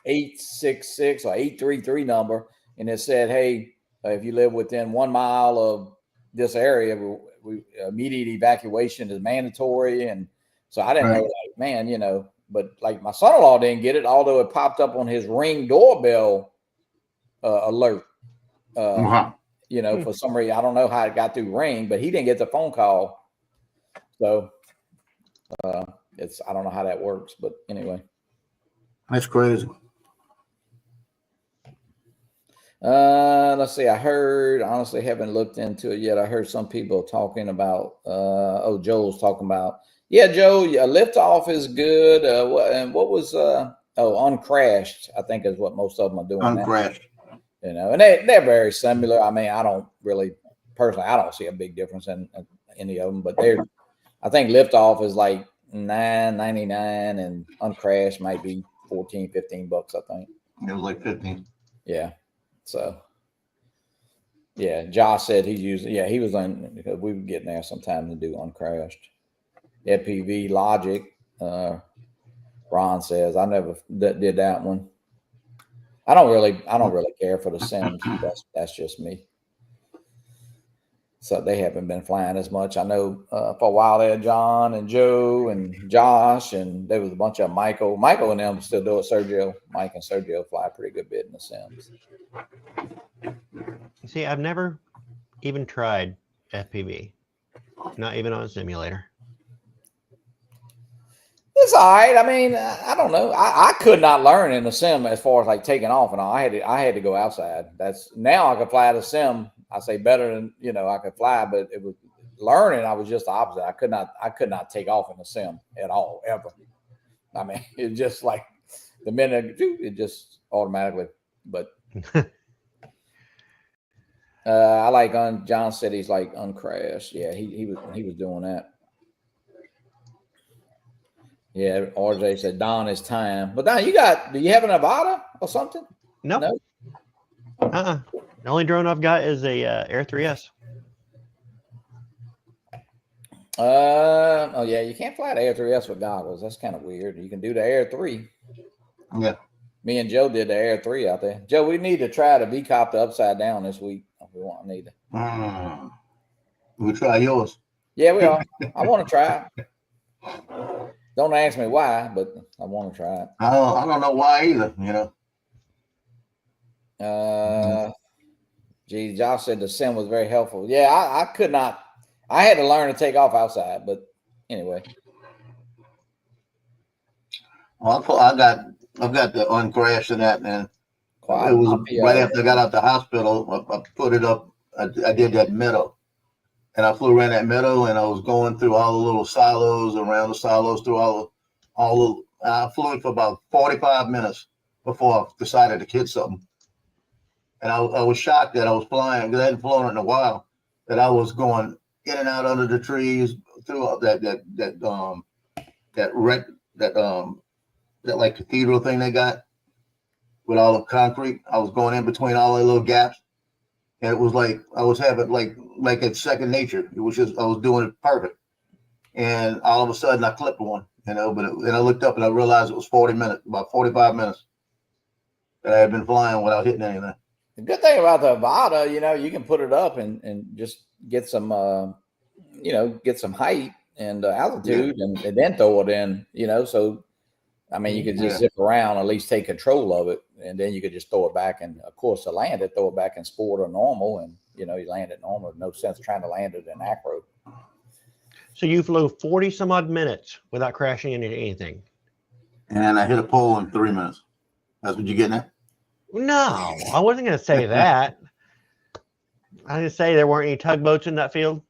866 or 833 number, and it said, hey, if you live within 1 mile of this area, we immediate evacuation is mandatory. And so I didn't know, but my son-in-law didn't get it, although it popped up on his Ring doorbell alert. For some reason, I don't know how it got through Ring, but he didn't get the phone call. So I don't know how that works, but anyway.
That's crazy.
Let's see. I honestly haven't looked into it yet. I heard some people talking about, Joel's talking about, Joe, liftoff is good. What was, Uncrashed, I think is what most of them are doing.
Uncrashed.
Now. And they're very similar. I mean, I don't see a big difference in any of them, but I think liftoff is like $9.99 and Uncrashed might be $14, $15, I think.
It was like 15.
Yeah. So, yeah, Josh said he was on, because we were getting there sometime to do Uncrashed. FPV Logic, Ron says, I never did that one. I don't really care for the Sims. That's just me. So they haven't been flying as much. I know for a while there, John and Joe and Josh, and there was a bunch of Michael. Michael and them still do it. Sergio, Mike and Sergio fly a pretty good bit in the Sims.
See, I've never even tried FPV, not even on a simulator.
It's all right. I mean, I don't know. I could not learn in the sim as far as taking off and all. I had to go outside. Now I could fly the sim. I say better than I could fly, but it was learning. I was just the opposite. I could not take off in the sim at all ever. I mean, it's just like the minute it just automatically. But I like John said he's like Uncrashed. Yeah, he was doing that. Yeah, RJ said Don is time. But Don, do you have a Nevada or something?
Nope. No. The only drone I've got is a Air 3S.
You can't fly the Air 3S with goggles. That's kind of weird. You can do the Air 3.
Yeah.
Me and Joe did the Air 3 out there. Joe, we need to try the V-copter upside down this week. Need to.
We'll try yours.
Yeah, we are. I want to try it. Don't ask me why, but I want to try it.
I don't know why either,
Josh said the sim was very helpful. Yeah, I could not. I had to learn to take off outside, but anyway.
Well, I've got the Uncrashed and that, man. It was right after I got out the hospital. I put it up. I did that meadow. And I flew around that meadow, and I was going through all the little silos, around the silos, through I flew it for about 45 minutes before I decided to hit something. And I was shocked that I was flying, because I hadn't flown it in a while, that I was going in and out under the trees through that like cathedral thing they got with all the concrete. I was going in between all the little gaps. And it was like I was having like it's second nature. It was just I was doing it perfect, and all of a sudden I clipped one, But and I looked up and I realized it was 40 minutes, about 45 minutes that I had been flying without hitting anything.
The good thing about the Avata, you can put it up and just get some, get some height and altitude, and then throw it in. So I mean, you could just zip around, at least take control of it, and then you could just throw it back. And of course, to land it, throw it back in sport or normal, and you land it normal. No sense trying to land it in acro.
So you flew 40 some odd minutes without crashing into anything.
And I hit a pole in 3 minutes. That's what you're getting at?
No, I wasn't going to say that. I didn't say there weren't any tugboats in that field.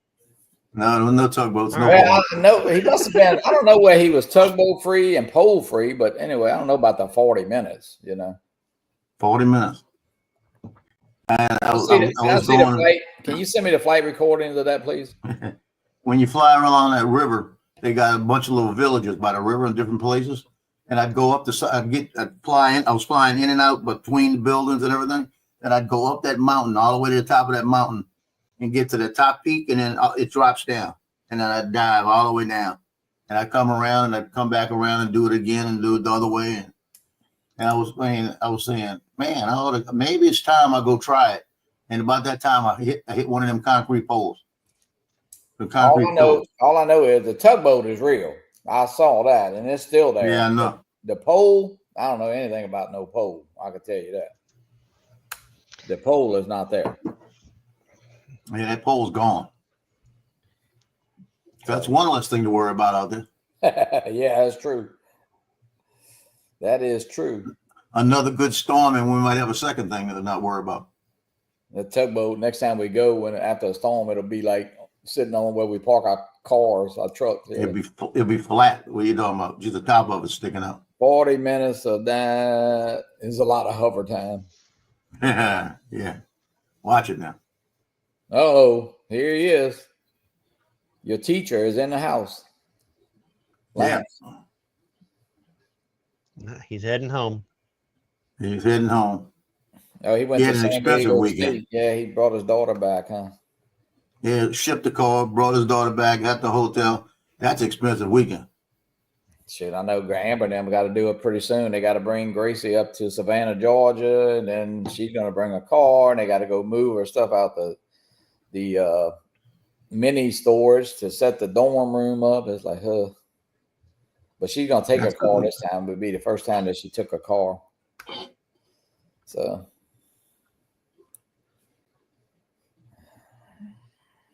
No, there was no tugboats. No
Well, no, he must have been. I don't know where he was tugboat free and pole free, but anyway, I don't know about the 40 minutes.
40 minutes. And I was
the
going.
Flight. Can you send me the flight recordings of that, please?
When you fly around that river, they got a bunch of little villages by the river in different places. And I'd go up I'd fly in. I was flying in and out between the buildings and everything. And I'd go up that mountain all the way to the top of that mountain and get to the top peak, and then it drops down. And then I'd dive all the way down. And I'd come around, and I'd come back around and do it again and do it the other way. And I was saying, man, maybe it's time I go try it. And about that time, I hit one of them concrete poles.
All I know is the tugboat is real. I saw that, and it's still there.
Yeah, I know.
The pole, I don't know anything about no pole. I can tell you that. The pole is not there.
Yeah, that pole's gone. That's one less thing to worry about out there.
Yeah, that's true. That is true.
Another good storm, and we might have a second thing to not worry about.
The tugboat, next time we go, after a storm, it'll be like sitting on where we park our cars, our trucks. Yeah.
It'll be flat. What are you talking about? Just the top of it sticking out.
40 minutes of that is a lot of hover time.
Yeah. Watch it now.
Oh, here he is. Your teacher is in the house. Lance.
Yeah. He's heading home.
He's heading home.
Oh, he went to
an expensive weekend.
State. Yeah, he brought his daughter back, huh?
Yeah, shipped the car, brought his daughter back, got the hotel. That's an expensive weekend.
Shit, I know Amber and them got to do it pretty soon. They got to bring Gracie up to Savannah, Georgia, and then she's going to bring a car, and they got to go move her stuff out the mini storage to set the dorm room up. It's like, but she's going to take her car this time. It would be the first time that she took a car. So,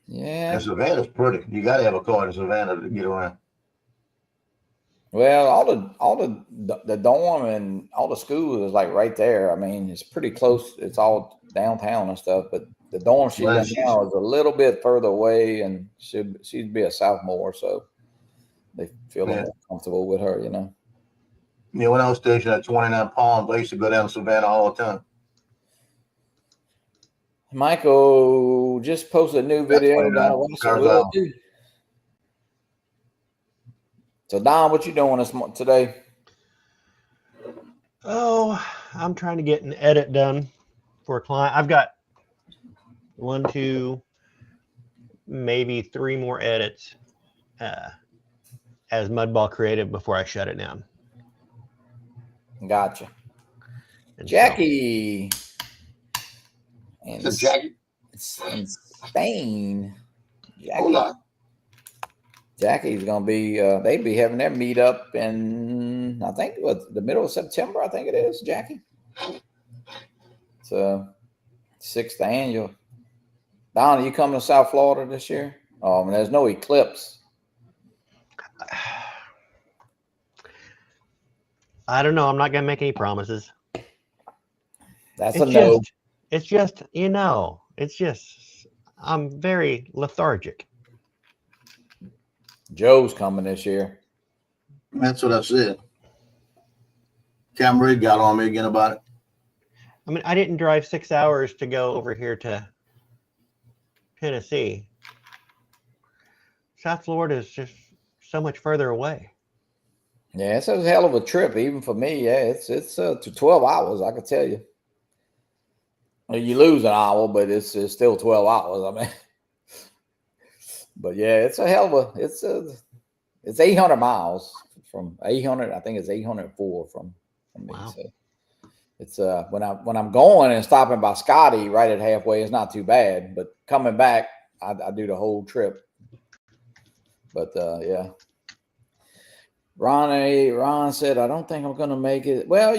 yeah.
And Savannah's pretty. You got to have a car in Savannah to get around.
Well, all the dorm and all the schools is like right there. I mean, it's pretty close. It's all downtown and stuff, but the dorm she's in now is a little bit further away, and she'd be a sophomore, so they feel a little more comfortable with her,
Yeah, when I was stationed at 29 Palms, I used to go down to Savannah all the time.
Michael just posted a new video. So, Don, what you doing today?
Oh, I'm trying to get an edit done for a client. I've got 1, 2, maybe 3 more edits as Mudball Creative before I shut it down.
Gotcha. And Jackie.
Jackie.
In Spain. Jackie's going to be, they'd be having their meetup in, I think, the middle of September, I think it is, Jackie. It's 6th annual. Don, are you coming to South Florida this year? There's no eclipse.
I don't know. I'm not going to make any promises.
That's a no.
It's just, I'm very lethargic.
Joe's coming this year.
That's what I said. Cameron got on me again about it.
I mean, I didn't drive 6 hours to go over here to Tennessee. South Florida is just so much further away.
Yeah, it's a hell of a trip, even for me. Yeah, it's 12 hours, I can tell you. You lose an hour, but it's still 12 hours. I mean, but yeah, it's a hell of it's 800 miles from 800. I think it's 804 from me.
Wow.
So it's when I'm going and stopping by Scotty right at halfway, it's not too bad. But coming back, I do the whole trip. But yeah. Ron said, I don't think I'm going to make it. Well,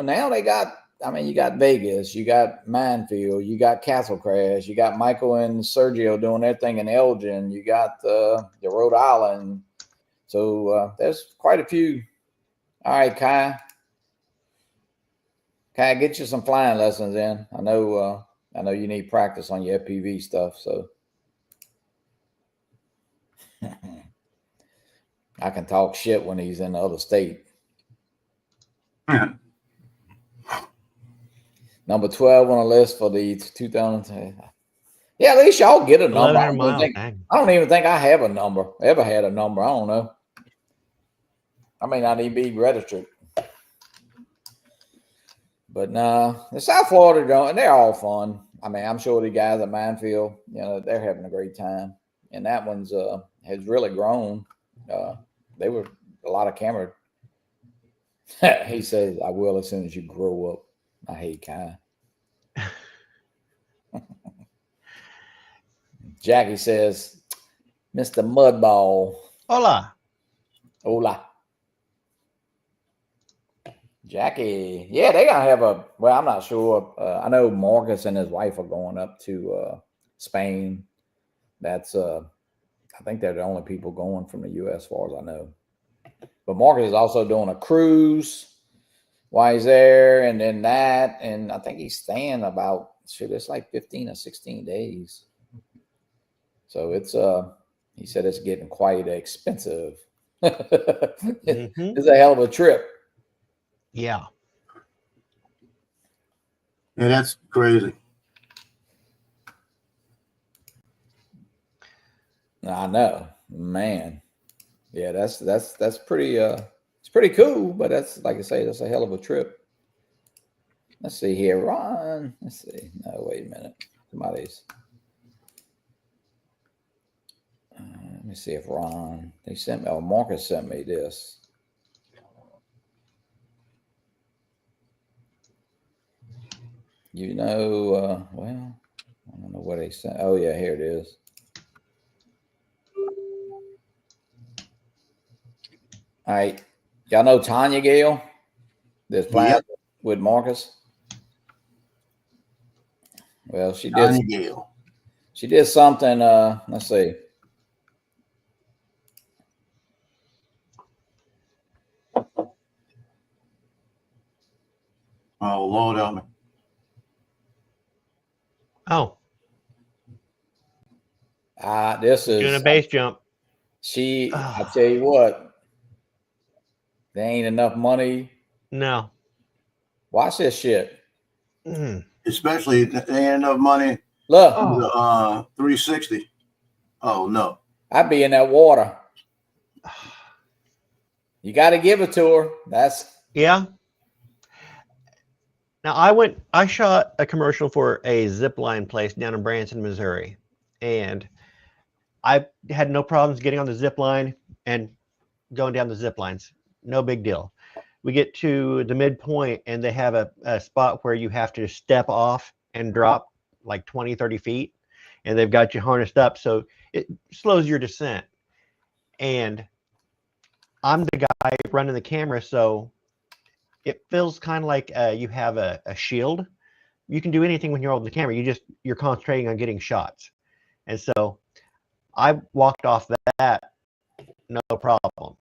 now they got, you got Vegas, you got Mindfield, you got Castle Crash, you got Michael and Sergio doing their thing in Elgin, you got the Rhode Island. So there's quite a few. All right, Kai, get you some flying lessons in. I know you need practice on your FPV stuff, so. I can talk shit when he's in the other state.
Yeah.
Number 12 on the list for the 2010. Yeah, at least y'all get a number.
1,100 miles.
I don't even think I have a number. Ever had a number. I don't know. I may not even be registered. But no, the South Florida, and they're all fun. I'm sure the guys at Mindfield, they're having a great time. And that one's has really grown. They were a lot of camera. He says, I will as soon as you grow up. I hate Kai. Jackie says, Mr. Mudball.
Hola.
Hola. Jackie. Yeah, they got to have I'm not sure. I know Marcus and his wife are going up to Spain. That's, I think they're the only people going from the U.S. as far as I know. But Marcus is also doing a cruise while he's there, and then that, and I think he's staying about it's like 15 or 16 days. So it's he said it's getting quite expensive. It's a hell of a trip.
Yeah.
Yeah, that's crazy.
I know, man. Yeah, that's pretty it's pretty cool, but that's, like I say, that's a hell of a trip. Let's see here, Ron. Let's see. No, wait a minute. Somebody's let me see if Ron, Marcus sent me this. Well, I don't know what they sent. Oh yeah, here it is. All right. Y'all know Tanya Gale? This playing with Marcus? Well, she did.
Tanya Gale.
She did something. Let's see.
Oh, Lord help me.
Oh.
This is
doing a base jump.
I tell you what, there ain't enough money.
No.
Watch this shit.
Especially there ain't enough money.
Look.
360. Oh no.
I'd be in that water. You got to give it to her.
Yeah. Now I shot a commercial for a zip line place down in Branson, Missouri, and I had no problems getting on the zip line and going down the zip lines. No big deal. We get to the midpoint and they have a spot where you have to step off and drop like 20, 30 feet, and they've got you harnessed up. So it slows your descent. And I'm the guy running the camera. So it feels kind of like you have a shield. You can do anything when you're holding the camera. You're concentrating on getting shots. And so I walked off that, no problem.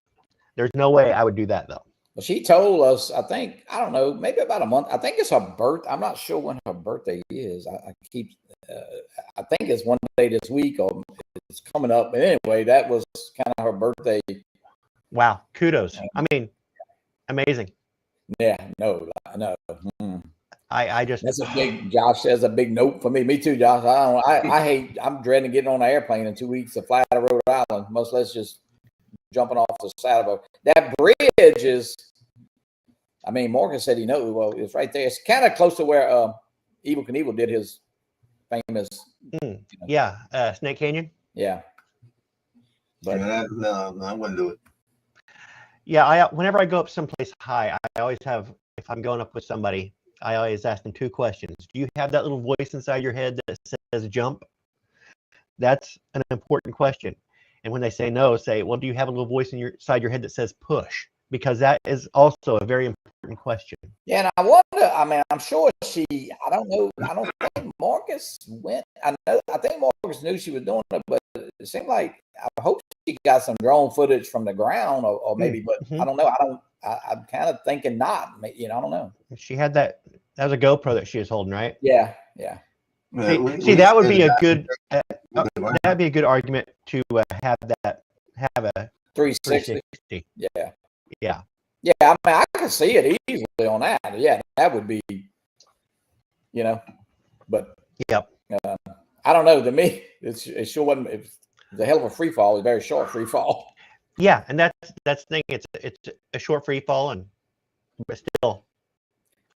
There's no way I would do that though.
Well, she told us, I don't know, maybe about a month. I think it's her birthday. I'm not sure when her birthday is. I think it's one day this week or it's coming up. But anyway, that was kind of her birthday.
Wow. Kudos. I mean, amazing.
Yeah, no.
I just,
that's a big, Josh says, a big note for me. Me too, Josh. I'm dreading getting on an airplane in 2 weeks to fly to Rhode Island, much less just jumping off the side of that bridge is, Morgan said he knows. Well, it's right there. It's kind of close to where Evel Knievel did his famous.
Snake Canyon.
Yeah.
But no, I wouldn't do it.
Yeah, whenever I go up someplace high, I always have, if I'm going up with somebody, I always ask them 2 questions. Do you have that little voice inside your head that says jump? That's an important question. And when they say no, say, well, do you have a little voice inside your head that says push? Because that is also a very important question.
Yeah, and I wonder. I mean, I'm sure she. I don't know. I don't think Marcus went. I think Marcus knew she was doing it, but it seemed like I hope she got some drone footage from the ground, or maybe. But I don't know. I'm kind of thinking not. I don't know.
She had that. That was a GoPro that she was holding, right?
Yeah.
See, that would be a good. That'd be a good argument to have a
360.
Yeah.
Yeah, I mean, I could see it easily on that. Yeah, that would be, but
yep.
I don't know. To me, it sure wasn't. It was a hell of a free fall. It was a very short free fall.
Yeah, and that's the thing. It's a short free fall, but still.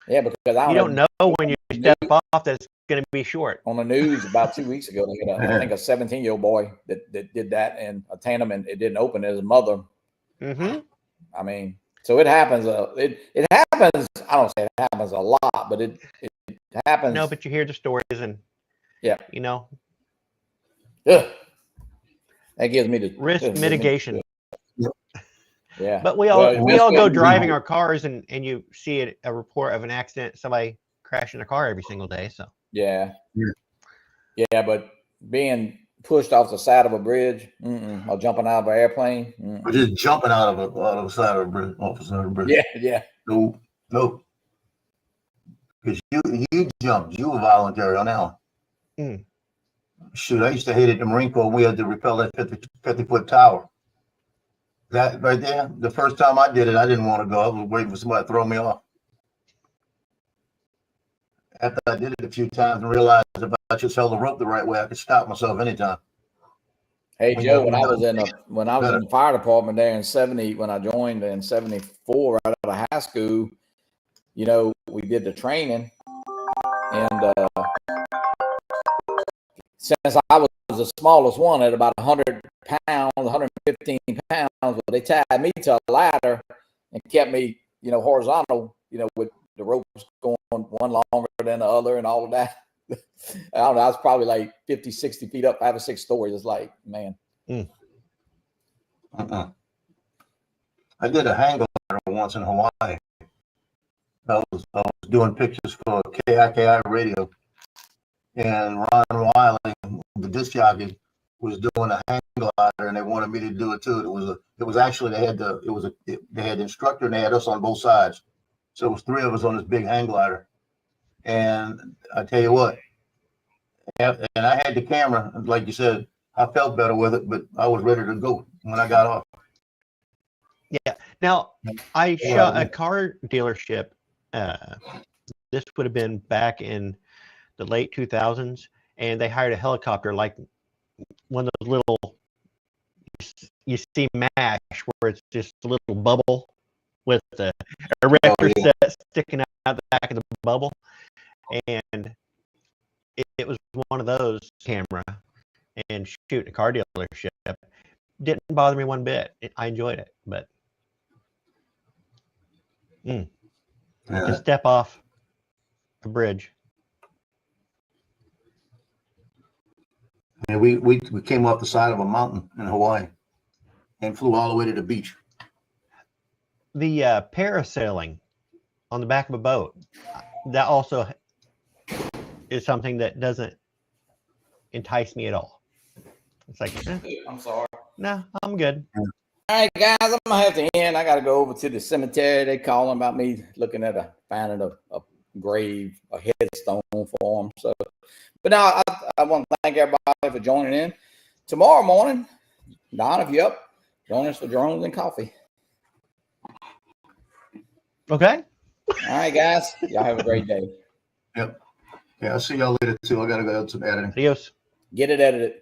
Yeah, because
you don't know when you step off that it's going to be short.
On the news about 2 weeks ago, they had I think a 17-year-old boy that did that in a tandem, and it didn't open. His mother.
Mm-hmm.
I mean, so it happens. It happens. I don't say it happens a lot, but it happens.
No, but you hear the stories, and
yeah,
Ugh.
That gives me the
risk mitigation.
Yeah,
but we all go driving our cars, and you see a report of an accident, somebody crashing a car every single day. So
yeah, but being pushed off the side of a bridge, or jumping out of an airplane,
or just jumping out of the side of a bridge, off the side of a bridge.
Yeah.
No. Because you jumped, you were voluntary on that one. Shoot, I used to hate it in the Marine Corps. We had to repel that 50-foot tower. That right there, the first time I did it, I didn't want to go. I was waiting for somebody to throw me off. After I did it a few times and realized if I just held the rope the right way, I could stop myself anytime.
Hey Joe, when I was in the fire department there in 70, when I joined in 74 right out of high school, we did the training, and since I was the smallest one at about 100 pounds, 115 pounds, well, they tied me to a ladder and kept me, horizontal, with the ropes going one longer than the other and all of that. I don't know. I was probably like 50, 60 feet up, 5 or 6 stories. It's like, man.
I did a hang glider once in Hawaii. I was doing pictures for KIKI radio, and Ron Wiley, the disc jockey, was doing a hang glider, and they wanted me to do it too. It was actually they had the instructor, and they had us on both sides. So it was 3 of us on this big hang glider. And I tell you what, and I had the camera, like you said, I felt better with it, but I was ready to go when I got off.
Yeah. Now, I shot a car dealership. This would have been back in the late 2000s, and they hired a helicopter, like one of those little, you see MASH, where it's just a little bubble with the erector set sticking out the back of the bubble. And it was one of those camera, and shoot, a car dealership didn't bother me one bit. I enjoyed it, but to step off a bridge.
Yeah, we came off the side of a mountain in Hawaii and flew all the way to the beach.
The parasailing on the back of a boat, that also is something that doesn't entice me at all. It's like,
I'm sorry.
No, I'm good.
All right, guys, I'm gonna have to end. I got to go over to the cemetery. They calling about me looking at finding a grave, a headstone for them. So, but now I want to thank everybody for joining in. Tomorrow morning, Don, if you're up, join us for drones and coffee.
Okay.
All right, guys. Y'all have a great day.
Yep. Yeah, I'll see y'all later too. I gotta go to some editing.
Adios.
Get it edited.